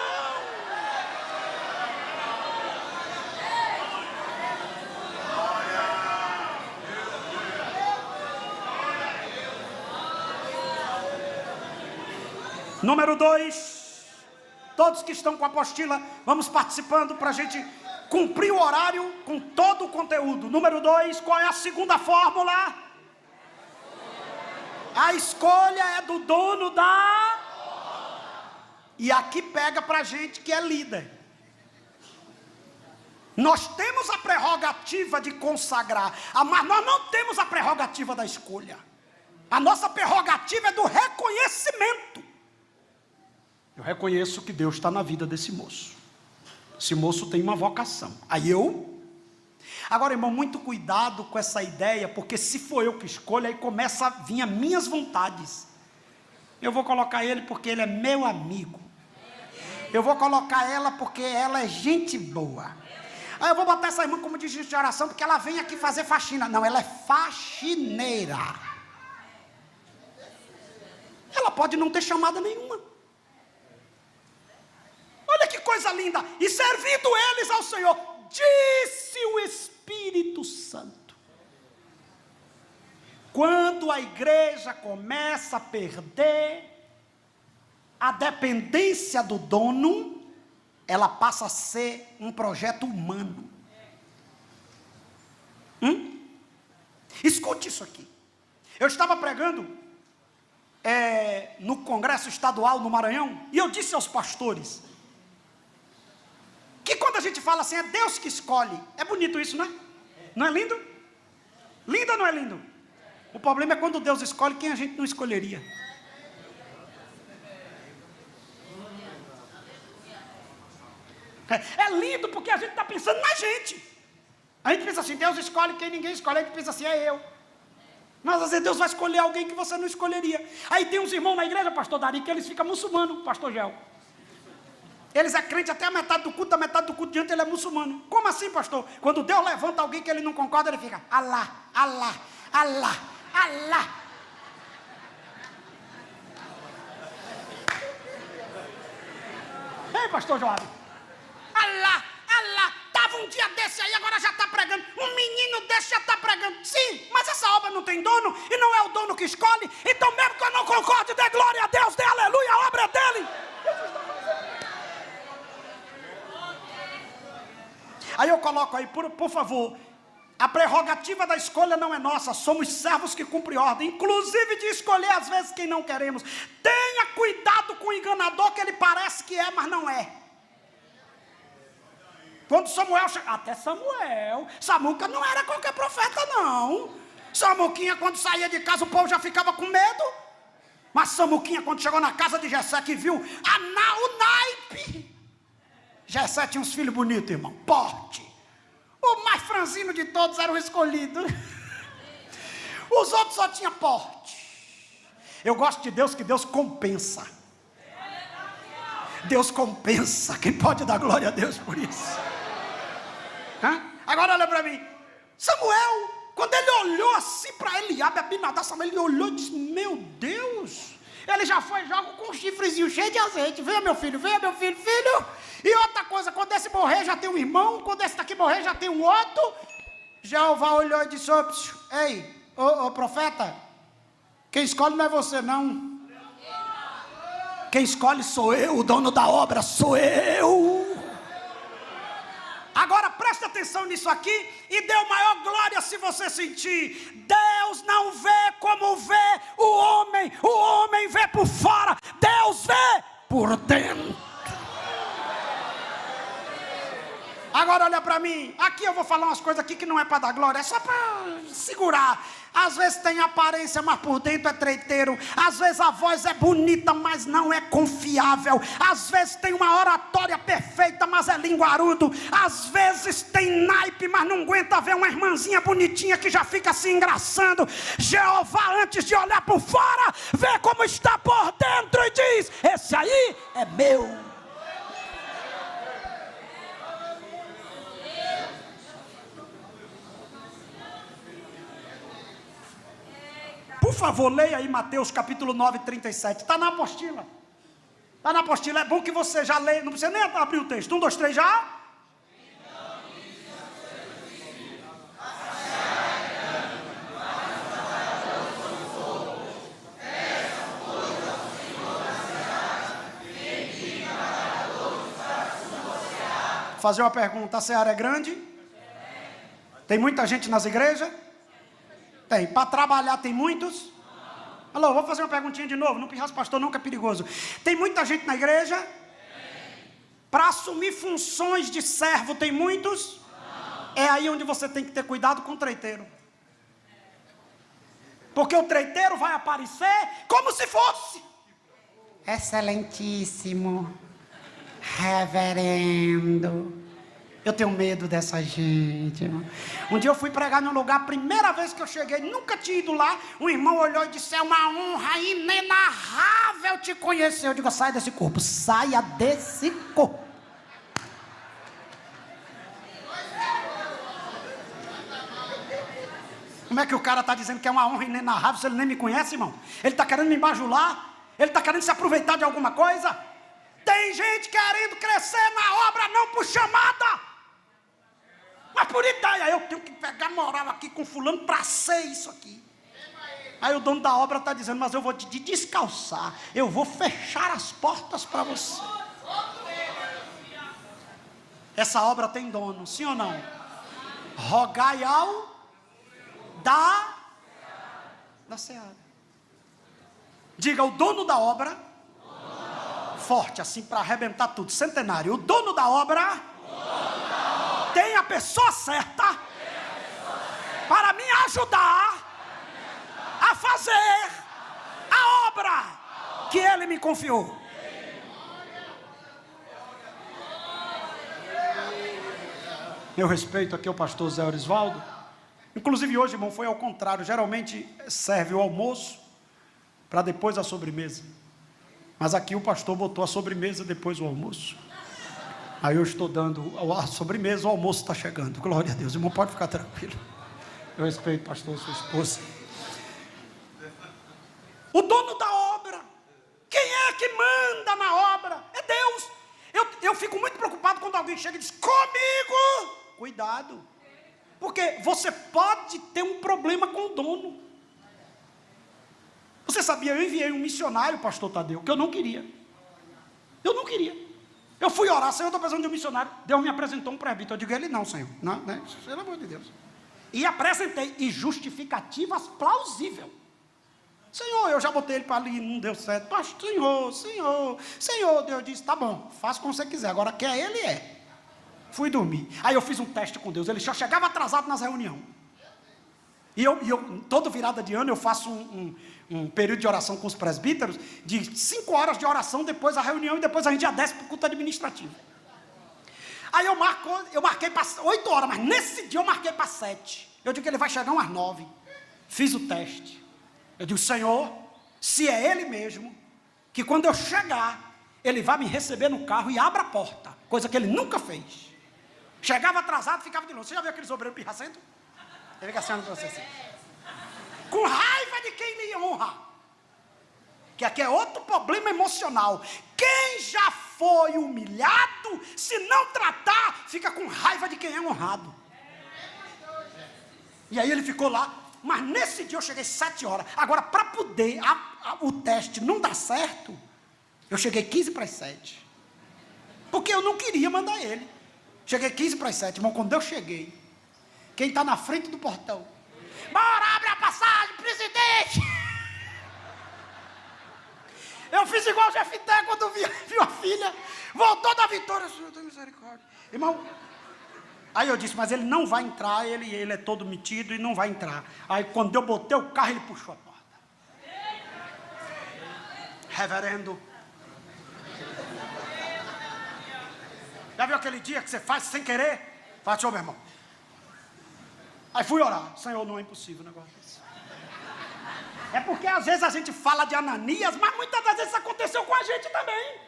Número 2, todos que estão com a apostila, vamos participando para a gente cumprir o horário com todo o conteúdo. Número 2, qual é a segunda fórmula? A escolha é do dono da... E aqui pega para a gente que é líder. Nós temos a prerrogativa de consagrar, mas nós não temos a prerrogativa da escolha. A nossa prerrogativa é do reconhecimento. Eu reconheço que Deus está na vida desse moço. Esse moço tem uma vocação. Aí Agora, irmão, muito cuidado com essa ideia, porque se for eu que escolho, aí começa a vir as minhas vontades. Eu vou colocar ele porque ele é meu amigo. Eu vou colocar ela porque ela é gente boa. Aí eu vou botar essa irmã como dirigente de oração porque ela vem aqui fazer faxina. Não, ela é faxineira. Ela pode não ter chamada nenhuma. Olha que coisa linda. E servindo eles ao Senhor, disse o Espírito Santo. Quando a igreja começa a perder a dependência do dono, ela passa a ser um projeto humano. Escute isso aqui. Eu estava pregando no Congresso Estadual no Maranhão, e eu disse aos pastores que quando a gente fala assim, é Deus que escolhe, é bonito isso, não é? Não é lindo? Lindo ou não é lindo? O problema é quando Deus escolhe quem a gente não escolheria. É lindo porque a gente está pensando na gente. A gente pensa assim, Deus escolhe quem ninguém escolhe. A gente pensa assim, é eu. Mas às vezes Deus vai escolher alguém que você não escolheria. Aí tem uns irmãos na igreja, pastor Dari, que eles ficam muçulmanos, pastor Gel. Eles é crente até a metade do culto, diante ele é muçulmano. Como assim, pastor? Quando Deus levanta alguém que ele não concorda, ele fica, Alá, Alá, Alá, Alá. Ei, pastor Joab. Alá, Alá. Estava um dia desse aí, agora já está pregando. Um menino desse já está pregando. Sim, mas essa obra não tem dono, e não é o dono que escolhe. Então mesmo que eu não concorde, dê glória a Deus, dê aleluia, a obra é dele. Aí eu coloco aí, por favor, a prerrogativa da escolha não é nossa, somos servos que cumprem ordem, inclusive de escolher às vezes quem não queremos. Tenha cuidado com o enganador, que ele parece que é, mas não é. Quando Samuel chegou, até Samuca não era qualquer profeta não. Samuquinha quando saía de casa o povo já ficava com medo. Mas Samuquinha quando chegou na casa de Jessé que viu o naipe. Jessé tinha uns filhos bonitos, irmão, porte. O mais franzino de todos era o escolhido. Os outros só tinham porte. Eu gosto de Deus, que Deus compensa. Deus compensa. Quem pode dar glória a Deus por isso? Agora olha para mim. Samuel, quando ele olhou assim para Eliabe, Abinadab, Samuel, ele olhou e disse, meu Deus. Ele já foi jogo com um chifrezinho cheio de azeite. Venha meu filho, filho. E outra coisa, quando esse morrer já tem um irmão, quando esse daqui morrer já tem um outro. Jeová olhou e disse, ei, profeta, quem escolhe não é você não. Quem escolhe sou eu, o dono da obra sou eu. Agora presta atenção nisso aqui e dê maior glória se você sentir. Deus não vê como vê o homem vê por fora, Deus vê por dentro. Agora olha para mim, aqui eu vou falar umas coisas aqui que não é para dar glória, é só para segurar. Às vezes tem aparência, mas por dentro é treiteiro. Às vezes a voz é bonita, mas não é confiável. Às vezes tem uma oratória perfeita, mas é linguarudo. Às vezes tem naipe, mas não aguenta ver uma irmãzinha bonitinha que já fica se engraçando. Jeová, antes de olhar por fora, vê como está por dentro e diz, esse aí é meu. Por favor, leia aí Mateus capítulo 9, 37. Está na apostila. Está na apostila. É bom que você já leia. Não precisa nem abrir o texto. 1, 2, 3, já. Vou fazer uma pergunta. A seara é grande? Tem muita gente nas igrejas? Tem. Para trabalhar tem muitos? Alô, vou fazer uma perguntinha de novo. Não pirraça pastor não, que é perigoso. Tem muita gente na igreja? Para assumir funções de servo tem muitos? É aí onde você tem que ter cuidado com o treiteiro. Porque o treiteiro vai aparecer como se fosse Excelentíssimo, Reverendo, Eu tenho medo dessa gente, irmão. Um dia eu fui pregar num lugar, a primeira vez que eu cheguei, nunca tinha ido lá. Um irmão olhou e disse: é uma honra inenarrável te conhecer. Eu digo: sai desse corpo, saia desse corpo. Como é que o cara está dizendo que é uma honra inenarrável se ele nem me conhece, irmão? Ele está querendo me bajular? Ele está querendo se aproveitar de alguma coisa? Tem gente querendo crescer na obra, não por chamada. Mas por ideia, eu tenho que pegar moral aqui com fulano para ser isso aqui. Aí o dono da obra está dizendo: mas eu vou te descalçar, eu vou fechar as portas para você. Essa obra tem dono, sim ou não? Rogai ao da seara. Diga: o dono da obra, forte assim para arrebentar tudo, centenário. O dono da obra tem a pessoa certa para me ajudar a fazer a obra que ele me confiou. Eu respeito aqui o pastor Zé Orisvaldo. Inclusive hoje, irmão, foi ao contrário. Geralmente serve o almoço para depois a sobremesa. Mas aqui o pastor botou a sobremesa depois o almoço. Aí eu estou dando a sobremesa, o almoço está chegando. Glória a Deus, irmão, pode ficar tranquilo. Eu respeito, pastor, sua esposa. O dono da obra. Quem é que manda na obra? É Deus. Eu fico muito preocupado quando alguém chega e diz: comigo. Cuidado. Porque você pode ter um problema com o dono. Você sabia, eu enviei um missionário, pastor Tadeu, que eu não queria. Eu não queria. Eu fui orar: Senhor, eu estou precisando de um missionário. Deus me apresentou um presbítero. Eu digo: ele não, Senhor. Não, né? Pelo amor de Deus. E apresentei, e justificativas plausíveis. Senhor, eu já botei ele para ali, não deu certo. Pastor, Senhor, Deus disse: tá bom, faça como você quiser. Agora quer ele é. Fui dormir. Aí eu fiz um teste com Deus. Ele só chegava atrasado nas reuniões. E eu toda virada de ano, eu faço um período de oração com os presbíteros, de 5 horas de oração, depois a reunião, e depois a gente já desce para o culto administrativo. Aí eu marquei para 8 horas, mas nesse dia eu marquei para 7. Eu digo que ele vai chegar umas 9. Fiz o teste. Eu digo: Senhor, se é Ele mesmo, que quando eu chegar, Ele vai me receber no carro e abra a porta, coisa que Ele nunca fez. Chegava atrasado, ficava de longe. Você já viu aqueles obreiros pirracento? Ele fica assim para você assim, com raiva de quem lhe honra. Que aqui é outro problema emocional. Quem já foi humilhado, se não tratar, fica com raiva de quem é honrado. E aí ele ficou lá. Mas nesse dia eu cheguei 7 horas. Agora, para poder o teste não dar certo, eu cheguei 15 para as 7. Porque eu não queria mandar ele. Cheguei 15 para as 7, irmão. Quando eu cheguei, quem está na frente do portão: bora, abre a passagem, presidente. Eu fiz igual o Jefté quando viu a filha. Voltou da vitória. Senhor, tem misericórdia. Irmão, aí eu disse: mas ele não vai entrar, ele é todo metido e não vai entrar. Aí quando eu botei o carro, ele puxou a porta. Reverendo, já viu aquele dia que você faz sem querer? Fala: senhor, meu irmão. Aí fui orar: Senhor, não é impossível um negócio desse. É porque às vezes a gente fala de Ananias, mas muitas das vezes isso aconteceu com a gente também.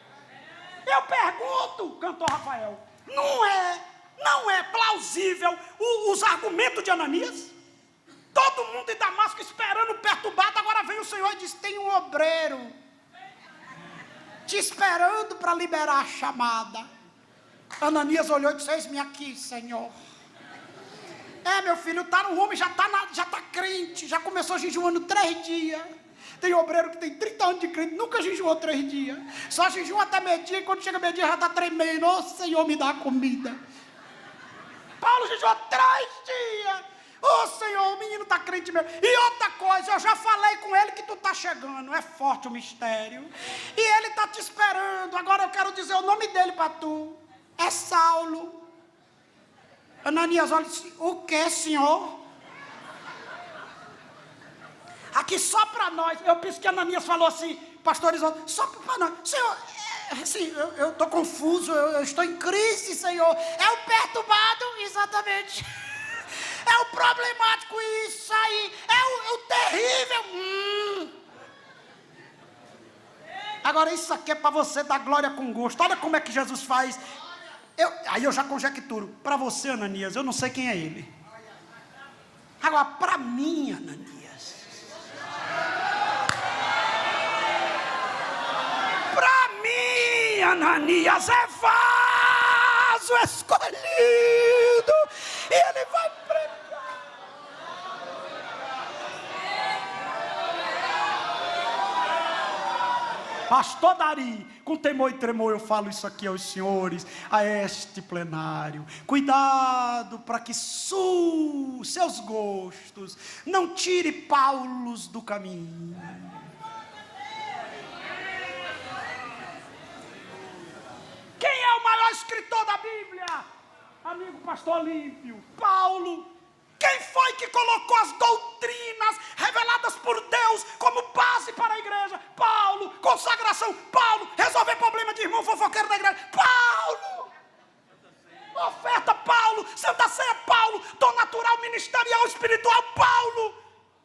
Eu pergunto, cantor Rafael, não é plausível os argumentos de Ananias? Todo mundo em Damasco esperando, perturbado. Agora vem o Senhor e diz: tem um obreiro te esperando para liberar a chamada. Ananias olhou e disse: eis-me aqui, Senhor. Meu filho, o homem já está crente, já começou jejuando 3 dias. Tem obreiro que tem 30 anos de crente, nunca jejuou 3 dias. Só jejua até meio-dia, e quando chega meio-dia já está tremendo. Ô Senhor, me dá comida. Paulo jejuou 3 dias. Ô Senhor, o menino está crente mesmo. E outra coisa, eu já falei com ele que tu está chegando. É forte o mistério. E ele está te esperando. Agora eu quero dizer o nome dele para tu. É Saulo. Ananias olha e disse: o que, senhor? Aqui só para nós. Eu penso que Ananias falou assim: pastor Isoldo, só para nós. Senhor, Sim, eu estou confuso, eu estou em crise, Senhor. É o perturbado, exatamente. É o problemático, isso aí. É o terrível. Agora isso aqui é para você dar glória com gosto. Olha como é que Jesus faz. Aí eu já conjecturo. Para você, Ananias, eu não sei quem é ele. Agora, para mim, Ananias. Para mim, Ananias, é vaso escolhido. E ele vai pregar. Pastor Dari, com temor e tremor eu falo isso aqui aos senhores, a este plenário. Cuidado para que seus gostos não tire Paulos do caminho. Quem é o maior escritor da Bíblia? Amigo pastor Olímpio, Paulo. Quem foi que colocou as doutrinas reveladas por Deus como base para a igreja? Paulo. Consagração, Paulo. Resolver problema de irmão fofoqueiro da igreja, Paulo. Oferta, Paulo. Santa Ceia, Paulo. Dom natural, ministerial, espiritual, Paulo.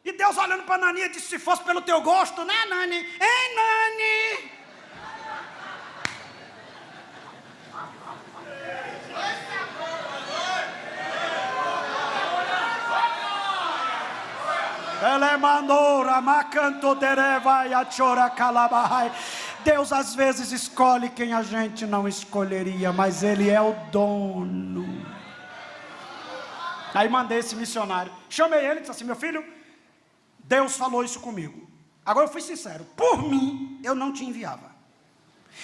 E Deus olhando para Nani disse: se fosse pelo teu gosto, né, Nani? Hein, Nani? Deus às vezes escolhe quem a gente não escolheria, mas Ele é o dono. Aí mandei esse missionário, chamei ele e disse assim: meu filho, Deus falou isso comigo. Agora eu fui sincero, por mim eu não te enviava.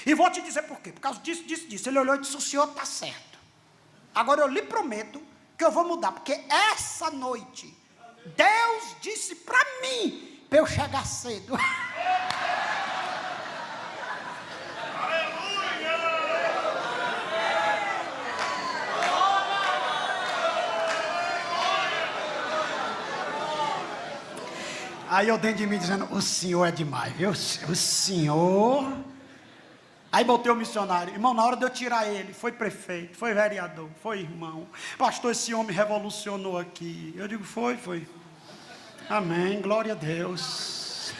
E vou te dizer por quê. Por causa disso. Ele olhou e disse: o senhor está certo. Agora eu lhe prometo que eu vou mudar, porque essa noite Deus disse para mim, para eu chegar cedo. Aí eu dentro de mim dizendo: o senhor é demais, viu? O senhor... Aí botei o missionário. Irmão, na hora de eu tirar ele, foi prefeito, foi vereador, foi irmão. Pastor, esse homem revolucionou aqui. Eu digo: foi. Amém, glória a Deus.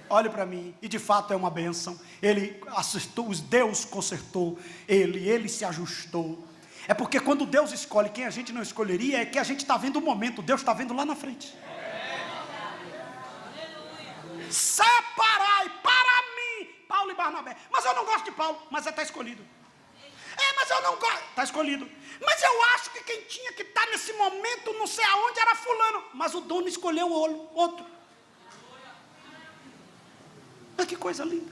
Olhe para mim, e de fato é uma bênção. Ele acertou, Deus consertou ele se ajustou. É porque quando Deus escolhe quem a gente não escolheria, é que a gente está vendo o momento, Deus está vendo lá na frente. Separai para mim Paulo e Barnabé. Mas eu não gosto de Paulo, mas está escolhido. Mas eu não gosto, está escolhido. Mas eu acho que quem tinha que estar nesse momento, não sei aonde, era fulano. Mas o dono escolheu o outro. Mas que coisa linda.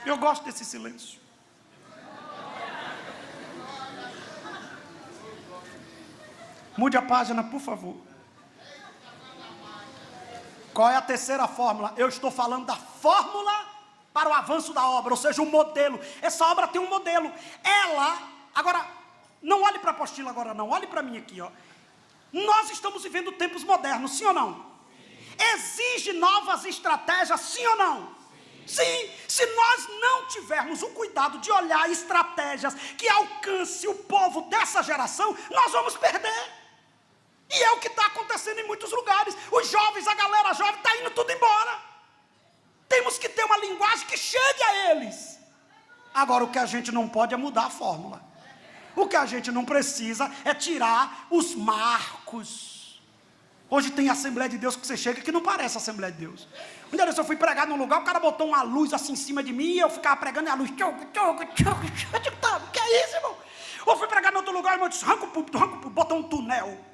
Eu gosto desse silêncio. Mude a página, por favor. Qual é a terceira fórmula? Eu estou falando da fórmula para o avanço da obra, ou seja, o modelo. Essa obra tem um modelo. Agora, não olhe para a apostila agora não, olhe para mim aqui, ó. Nós estamos vivendo tempos modernos, sim ou não? Sim. Exige novas estratégias, sim ou não? Sim. Se nós não tivermos o cuidado de olhar estratégias que alcance o povo dessa geração, nós vamos perder. E é o que está acontecendo em muitos lugares. Os jovens, a galera jovem está indo tudo embora. Temos que ter uma linguagem que chegue a eles. Agora o que a gente não pode é mudar a fórmula. O que a gente não precisa é tirar os marcos. Hoje tem Assembleia de Deus que você chega que não parece Assembleia de Deus. Um dia eu fui pregar num lugar, o cara botou uma luz assim em cima de mim, e eu ficava pregando e a luz... Eu digo: tá, o que é isso, irmão? Ou fui pregar em outro lugar, o irmão disse: arranca o púlpito, botou um túnel.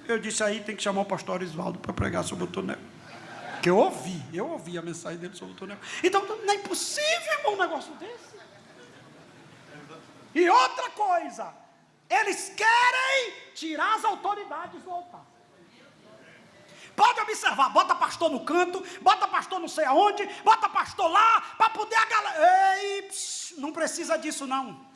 Eu disse: aí tem que chamar o pastor Arisvaldo para pregar sobre o túnel. Que eu ouvi a mensagem dele sobre o túnel. Então não é impossível, irmão, um negócio desse. E outra coisa, eles querem tirar as autoridades do altar. Pode observar, bota pastor no canto, bota pastor não sei aonde, bota pastor lá, para poder a galera... não precisa disso não.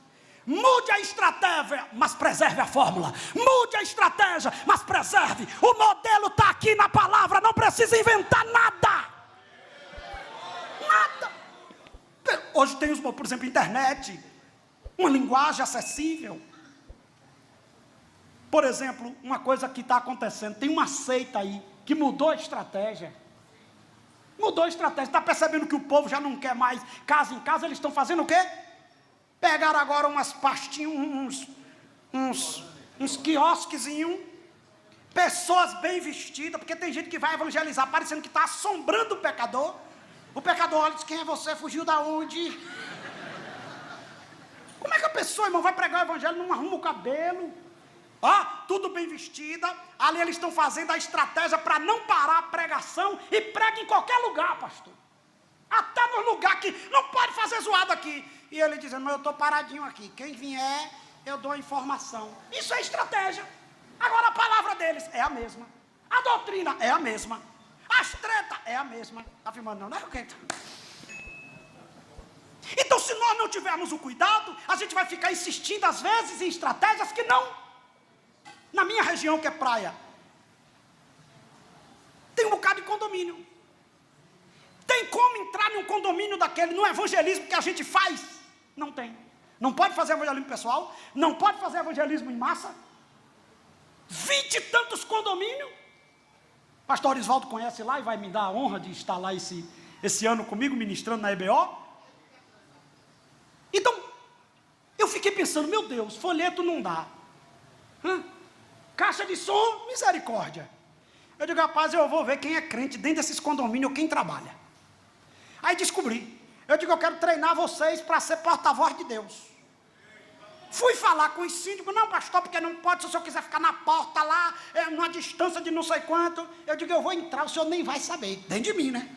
Mude a estratégia, mas preserve a fórmula. Mude a estratégia, mas preserve. O modelo está aqui na palavra, não precisa inventar nada. Nada. Hoje tem, por exemplo, internet, uma linguagem acessível. Por exemplo, uma coisa que está acontecendo, tem uma seita aí, que mudou a estratégia. Mudou a estratégia, está percebendo que o povo já não quer mais casa em casa, eles estão fazendo o quê? Pegaram agora umas pastinhas, uns quiosquezinhos, pessoas bem vestidas, porque tem gente que vai evangelizar, parecendo que está assombrando o pecador. O pecador olha e diz, quem é você? Fugiu da onde? Como é que a pessoa, irmão, vai pregar o evangelho, não arruma o cabelo? Tudo bem vestida, ali eles estão fazendo a estratégia para não parar a pregação e prega em qualquer lugar, pastor. Até no lugar que não pode fazer zoado aqui. E ele dizendo, mas eu estou paradinho aqui, quem vier, eu dou a informação. Isso é estratégia. Agora a palavra deles é a mesma. A doutrina é a mesma. As tretas é a mesma. Está afirmando não é o quê? Então se nós não tivermos o cuidado, a gente vai ficar insistindo às vezes em estratégias que não. Na minha região, que é praia, tem um bocado de condomínio. Tem como entrar num condomínio daquele, no evangelismo que a gente faz? Não tem. Não pode fazer evangelismo pessoal, não pode fazer evangelismo em massa. 20 e tantos condomínios. Pastor Orisvaldo conhece lá e vai me dar a honra de estar lá esse ano comigo, ministrando na EBO. Então, eu fiquei pensando, meu Deus, folheto não dá. Caixa de som, misericórdia. Eu digo, rapaz, eu vou ver quem é crente dentro desses condomínios, quem trabalha. Aí descobri. Eu digo, eu quero treinar vocês para ser porta-voz de Deus. Fui falar com os síndicos, não pastor, porque não pode, se o senhor quiser ficar na porta lá, numa distância de não sei quanto. Eu digo, eu vou entrar, o senhor nem vai saber, dentro de mim, né?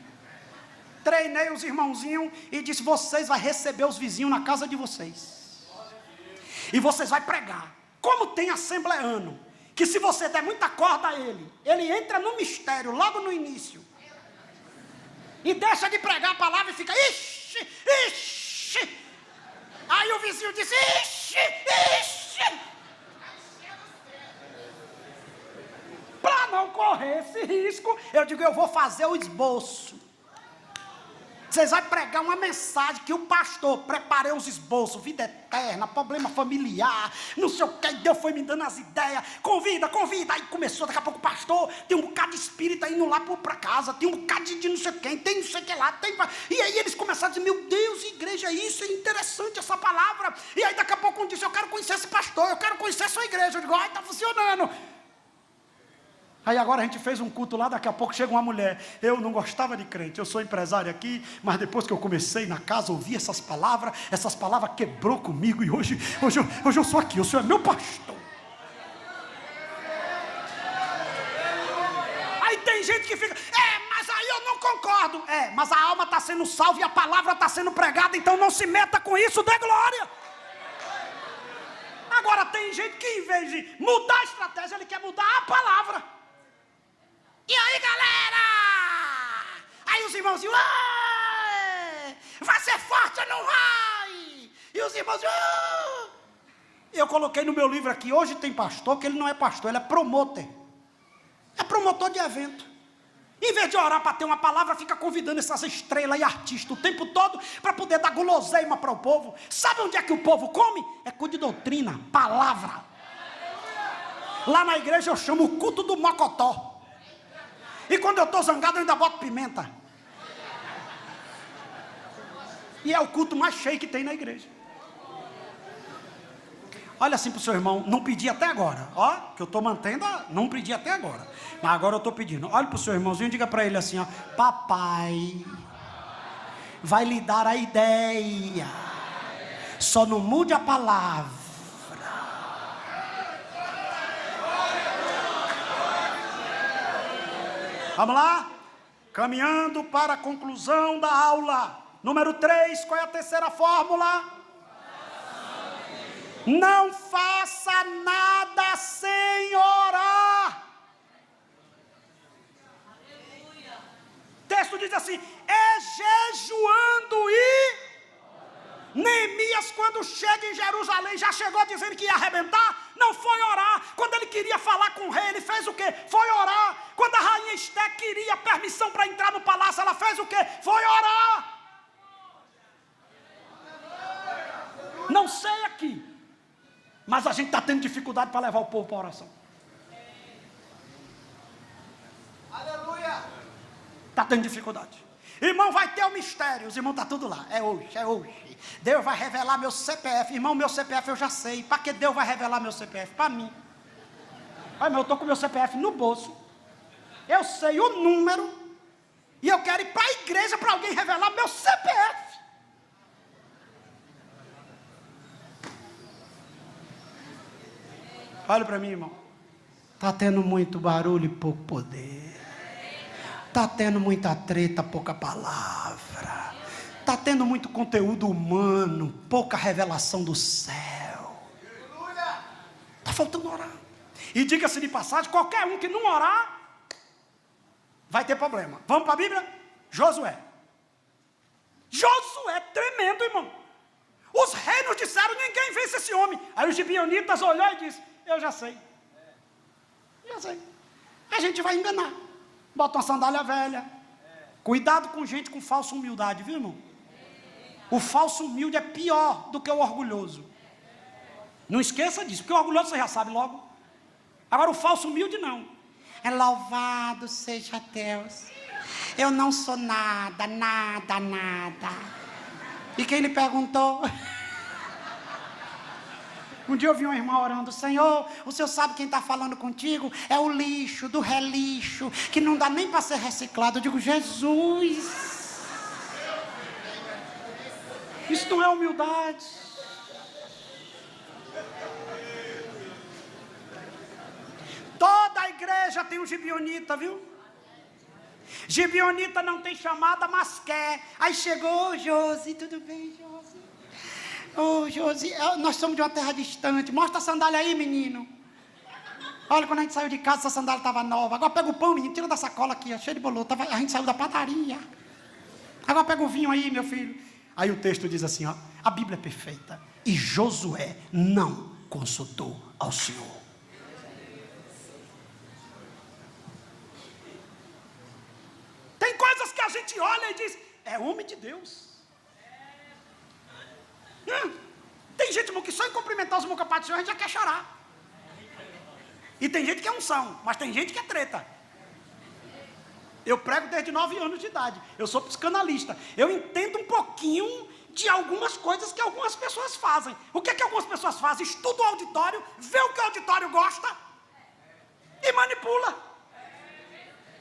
Treinei os irmãozinhos e disse, vocês vão receber os vizinhos na casa de vocês. E vocês vão pregar. Como tem assembleano, que se você der muita corda a ele entra no mistério, logo no início, e deixa de pregar a palavra e fica, ixi, ixi. Aí o vizinho diz, ixi, ixi. Para não correr esse risco, eu digo, eu vou fazer o esboço. Vocês vão pregar uma mensagem que o pastor, preparei os esboços, vida eterna, problema familiar, não sei o que, Deus foi me dando as ideias, convida, aí começou, daqui a pouco o pastor, tem um bocado de espírita indo lá para casa, tem um bocado de não sei quem, tem não sei o que lá, e aí eles começaram a dizer, meu Deus, igreja, isso é interessante essa palavra, e aí daqui a pouco um disse, eu quero conhecer esse pastor, eu quero conhecer a sua igreja, eu digo, está funcionando. Aí agora a gente fez um culto lá, daqui a pouco chega uma mulher, eu não gostava de crente, eu sou empresário aqui, mas depois que eu comecei na casa, ouvi essas palavras quebrou comigo, e hoje eu sou aqui, o senhor é meu pastor. Aí tem gente que fica, mas aí eu não concordo, mas a alma está sendo salva e a palavra está sendo pregada, então não se meta com isso, dê glória. Agora tem gente que em vez de mudar a estratégia, ele quer mudar a palavra. E aí, galera? Aí os irmãozinhos, vai ser forte ou não vai? E os irmãozinhos, Eu coloquei no meu livro aqui, hoje tem pastor, que ele não é pastor, ele é promotor. É promotor de evento. Em vez de orar para ter uma palavra, fica convidando essas estrelas e artistas o tempo todo para poder dar guloseima para o povo. Sabe onde é que o povo come? É culto de doutrina, palavra. Lá na igreja eu chamo o culto do mocotó. E quando eu estou zangado, eu ainda boto pimenta. E é o culto mais cheio que tem na igreja. Olha assim para o seu irmão, não pedi até agora. Que eu estou mantendo, não pedi até agora. Mas agora eu estou pedindo. Olha para o seu irmãozinho e diga para ele assim, papai vai lhe dar a ideia. Só não mude a palavra. Vamos lá? Caminhando para a conclusão da aula. Número 3, qual é a terceira fórmula? Não faça nada sem orar. O texto diz assim, jejuando e... Neemias, quando chega em Jerusalém, já chegou dizendo que ia arrebentar, não foi orar. Quando ele queria falar com o rei, ele fez o quê? Foi orar. Quando a rainha Esté queria permissão para entrar no palácio, ela fez o quê? Foi orar. Não sei aqui, mas a gente está tendo dificuldade para levar o povo para a oração. Aleluia. Está tendo dificuldade. Irmão, vai ter o mistério. Os irmãos estão tudo lá. É hoje, é hoje. Deus vai revelar meu CPF. Irmão, meu CPF eu já sei. Para que Deus vai revelar meu CPF? Para mim. Olha, eu estou com meu CPF no bolso. Eu sei o número. E eu quero ir para a igreja para alguém revelar meu CPF. Olha para mim, irmão. Está tendo muito barulho e pouco poder. Está tendo muita treta, pouca palavra. Está tendo muito conteúdo humano, pouca revelação do céu. Está faltando orar. E diga-se de passagem, qualquer um que não orar, vai ter problema. Vamos para a Bíblia? Josué. Josué, tremendo, irmão. Os reis nos disseram, ninguém vence esse homem. Aí os gibeonitas olharam e disseram, eu já sei. Já sei. A gente vai enganar. Bota uma sandália velha. Cuidado com gente com falsa humildade, viu, irmão? O falso humilde é pior do que o orgulhoso. Não esqueça disso, porque o orgulhoso você já sabe logo. Agora o falso humilde não. É louvado seja Deus. Eu não sou nada, nada, nada. E quem lhe perguntou? Um dia eu vi uma irmã orando, Senhor, o Senhor sabe quem está falando contigo? É o lixo, do relixo, que não dá nem para ser reciclado. Eu digo, Jesus, isso não é humildade. Toda a igreja tem um gibeonita, viu? Gibeonita não tem chamada, mas quer. Aí chegou, Josi, tudo bem, Josi? Ô, Josi, nós somos de uma terra distante. Mostra a sandália aí, menino. Olha, quando a gente saiu de casa, essa sandália estava nova. Agora pega o pão, menino, tira da sacola aqui, ó, cheio de bolo. A gente saiu da padaria. Agora pega o vinho aí, meu filho. Aí o texto diz assim, ó, a Bíblia é perfeita. E Josué não consultou ao Senhor. Tem coisas que a gente olha e diz, é homem de Deus. Tem gente, irmão, que só em cumprimentar os irmãos capazes do Senhor a gente já quer chorar. E tem gente que é unção, mas tem gente que é treta. Eu prego desde 9 anos de idade. Eu sou psicanalista. Eu entendo um pouquinho de algumas coisas que algumas pessoas fazem. O que é que algumas pessoas fazem? Estuda o auditório, vê o que o auditório gosta e manipula.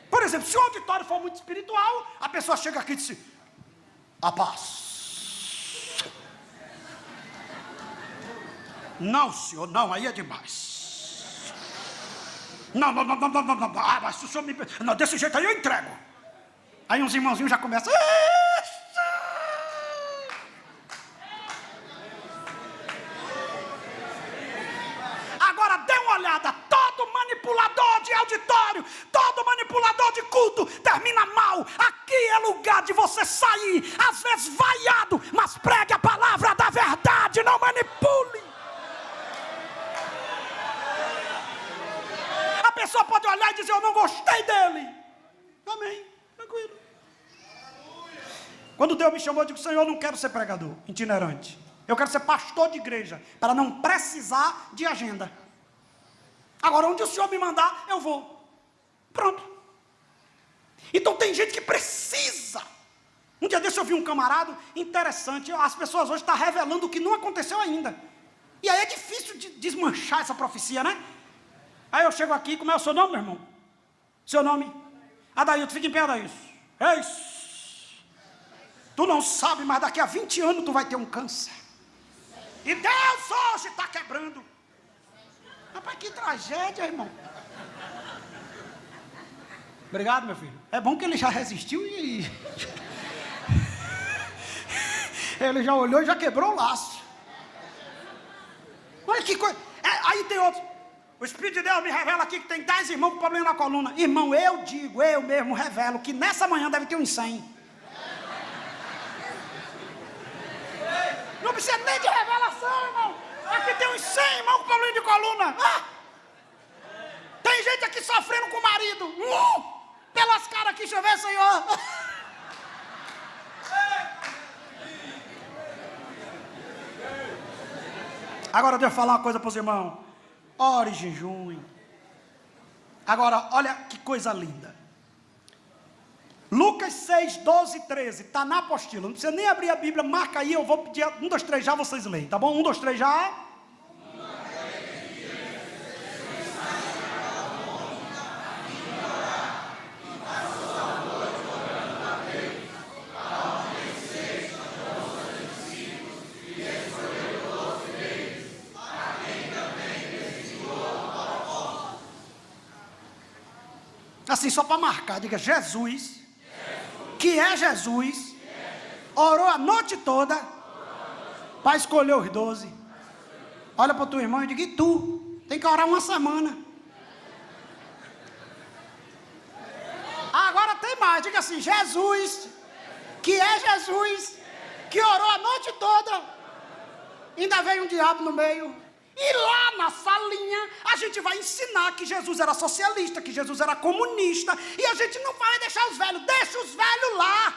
Por exemplo, se o auditório for muito espiritual, a pessoa chega aqui e diz, a paz. Não, senhor, não, aí é demais. Não. Ah, mas se o senhor me... Não, desse jeito aí eu entrego. Aí uns irmãozinhos já começam. Agora dê uma olhada. Todo manipulador de auditório, todo manipulador de culto termina mal. Aqui é lugar de você sair, às vezes vaiado, mas pregue a palavra da verdade, não manipule. A pessoa pode olhar e dizer, eu não gostei dele. Amém, tranquilo. Quando Deus me chamou, eu digo, Senhor, eu não quero ser pregador itinerante. Eu quero ser pastor de igreja, para não precisar de agenda. Agora, onde o Senhor me mandar, eu vou. Pronto. Então tem gente que precisa. Um dia desse eu vi um camarada interessante. As pessoas hoje estão revelando o que não aconteceu ainda. E aí é difícil de desmanchar essa profecia, né? Aí eu chego aqui, como é o seu nome, meu irmão? Seu nome? Adailton, fica em pé, Adailton. É isso. Tu não sabe, mas daqui a 20 anos tu vai ter um câncer. E Deus hoje está quebrando. Rapaz, que tragédia, irmão. Obrigado, meu filho. É bom que ele já resistiu e... ele já olhou e já quebrou o laço. Olha que coisa. Aí tem outro. O Espírito de Deus me revela aqui que tem 10 irmãos com problema na coluna. Irmão, eu digo, eu mesmo revelo que nessa manhã deve ter uns 100. Não precisa nem de revelação, irmão. Aqui tem uns 100 irmãos com problema de coluna. Tem gente aqui sofrendo com o marido. Pelas caras aqui, deixa eu ver, Senhor. Agora deixa eu falar uma coisa para os irmãos. Ore e jejum. Agora, olha que coisa linda. Lucas 6, 12 e 13, está na apostila. Não precisa nem abrir a Bíblia, marca aí, eu vou pedir 1, 2, 3 já, vocês leem, tá bom? 1, 2, 3 já. Assim, só para marcar, diga Jesus, que é Jesus, orou a noite toda para escolher os 12. Olha para o teu irmão e diga, e tu? Tem que orar uma semana. Agora tem mais, diga assim, Jesus, que é Jesus, que orou a noite toda, ainda veio um diabo no meio. E lá na salinha, a gente vai ensinar que Jesus era socialista, que Jesus era comunista, e a gente não vai deixar os velhos, deixa os velhos lá.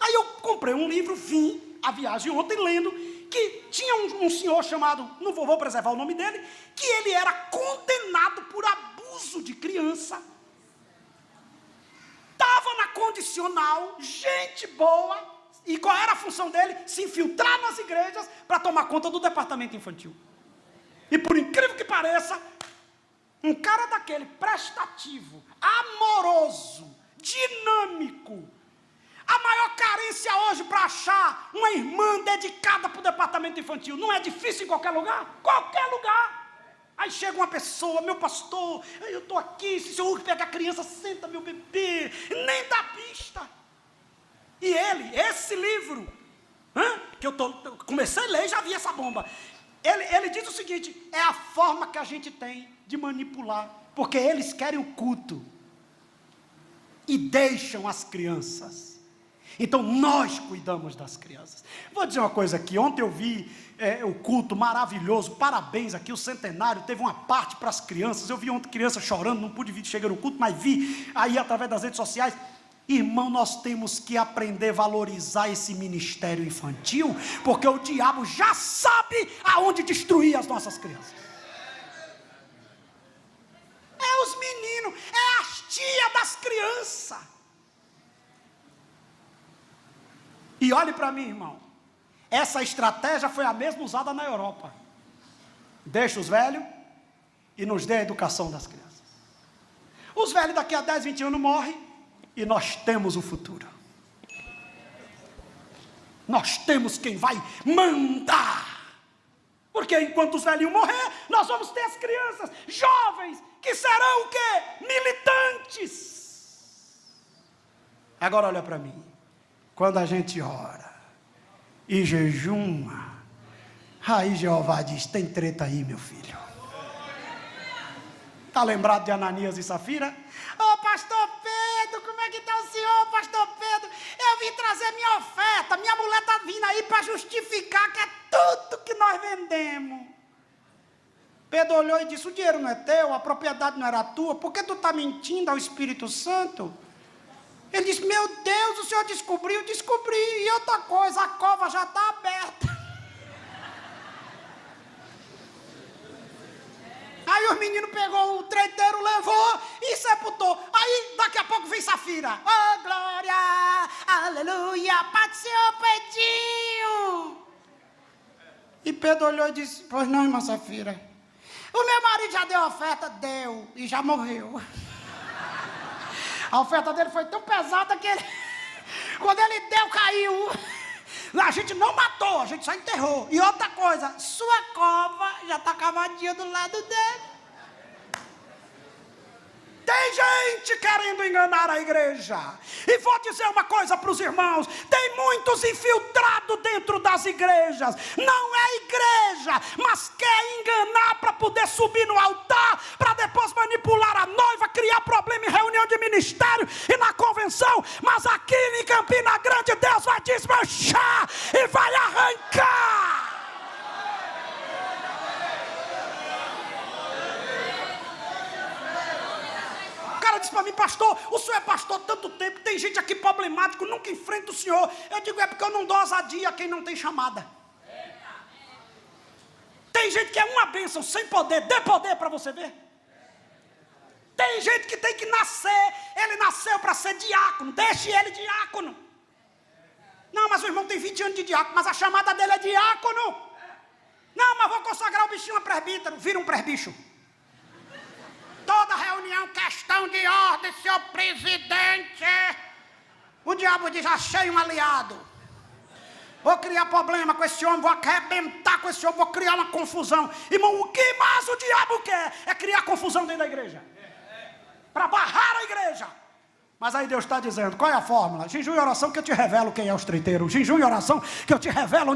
Aí eu comprei um livro, vim a viagem ontem lendo, que tinha um senhor chamado, não vou preservar o nome dele, que ele era condenado por abuso de criança. Estava na condicional, gente boa. E qual era a função dele? Se infiltrar nas igrejas para tomar conta do departamento infantil. E por incrível que pareça, um cara daquele prestativo, amoroso, dinâmico. A maior carência hoje para achar uma irmã dedicada para o departamento infantil. Não é difícil em qualquer lugar? Qualquer lugar. Aí chega uma pessoa, meu pastor, eu estou aqui, se o senhor pega a criança, senta meu bebê, nem dá pista. E esse livro, que eu comecei a ler e já vi essa bomba, ele diz o seguinte, é a forma que a gente tem de manipular, porque eles querem o culto, e deixam as crianças, então nós cuidamos das crianças. Vou dizer uma coisa aqui, ontem eu vi o culto maravilhoso, parabéns aqui, o centenário, teve uma parte para as crianças, eu vi ontem criança chorando, não pude vir chegar no culto, mas vi aí através das redes sociais. Irmão, nós temos que aprender a valorizar esse ministério infantil, porque o diabo já sabe aonde destruir as nossas crianças. É os meninos, é as tias das crianças. E olhe para mim, irmão, essa estratégia foi a mesma usada na Europa. Deixa os velhos e nos dê a educação das crianças. Os velhos daqui a 10, 20 anos morrem. E nós temos o futuro. Nós temos quem vai mandar. Porque enquanto os velhinhos morrer, nós vamos ter as crianças, jovens, que serão o quê? Militantes. Agora olha para mim. Quando a gente ora e jejuma, aí Jeová diz, tem treta aí, meu filho. Está lembrado de Ananias e Safira? Ô pastor Pedro, como é que está o senhor, pastor Pedro? Eu vim trazer minha oferta, minha mulher está vindo aí para justificar que é tudo que nós vendemos. Pedro olhou e disse, o dinheiro não é teu, a propriedade não era tua, por que tu está mentindo ao Espírito Santo? Ele disse, meu Deus, o senhor descobriu? Descobri, e outra coisa, a cova já está aberta. Aí os meninos pegou o treiteiro, levou e sepultou. Aí daqui a pouco vem Safira. Oh glória, aleluia, Pai do Senhor, Pedrinho. E Pedro olhou e disse, pois não, irmã Safira. O meu marido já deu a oferta, deu, e já morreu. A oferta dele foi tão pesada que ele, quando ele deu, caiu. A gente não matou, a gente só enterrou. E outra coisa, sua cova já está cavadinha do lado dele. Tem gente querendo enganar a igreja. E vou dizer uma coisa para os irmãos. Tem muitos infiltrados dentro das igrejas. Não é igreja, mas quer enganar para poder subir no altar, para depois manipular a noiva, criar problema em reunião de ministério e na convenção. Mas aqui em Campina Grande, Deus vai desmanchar e vai arrancar. Disse para mim, pastor, o senhor é pastor há tanto tempo, tem gente aqui problemático, nunca enfrenta o senhor. Eu digo, é porque eu não dou ousadia a quem não tem chamada. Tem gente que é uma bênção sem poder, dê poder para você ver. Tem gente que tem que nascer, ele nasceu para ser diácono, deixe ele diácono. Não, mas o irmão tem 20 anos de diácono, mas a chamada dele é diácono. Não, mas vou consagrar o bichinho a presbítero, vira um presbicho. Toda reunião, questão de ordem, senhor presidente. O diabo diz, achei um aliado. Vou criar problema com esse homem, vou arrebentar com esse homem, vou criar uma confusão. Irmão, o que mais o diabo quer é criar confusão dentro da igreja. Para barrar a igreja. Mas aí Deus está dizendo, qual é a fórmula? Jejum e oração que eu te revelo quem é o estreiteiro. Jejum e oração que eu te revelo onde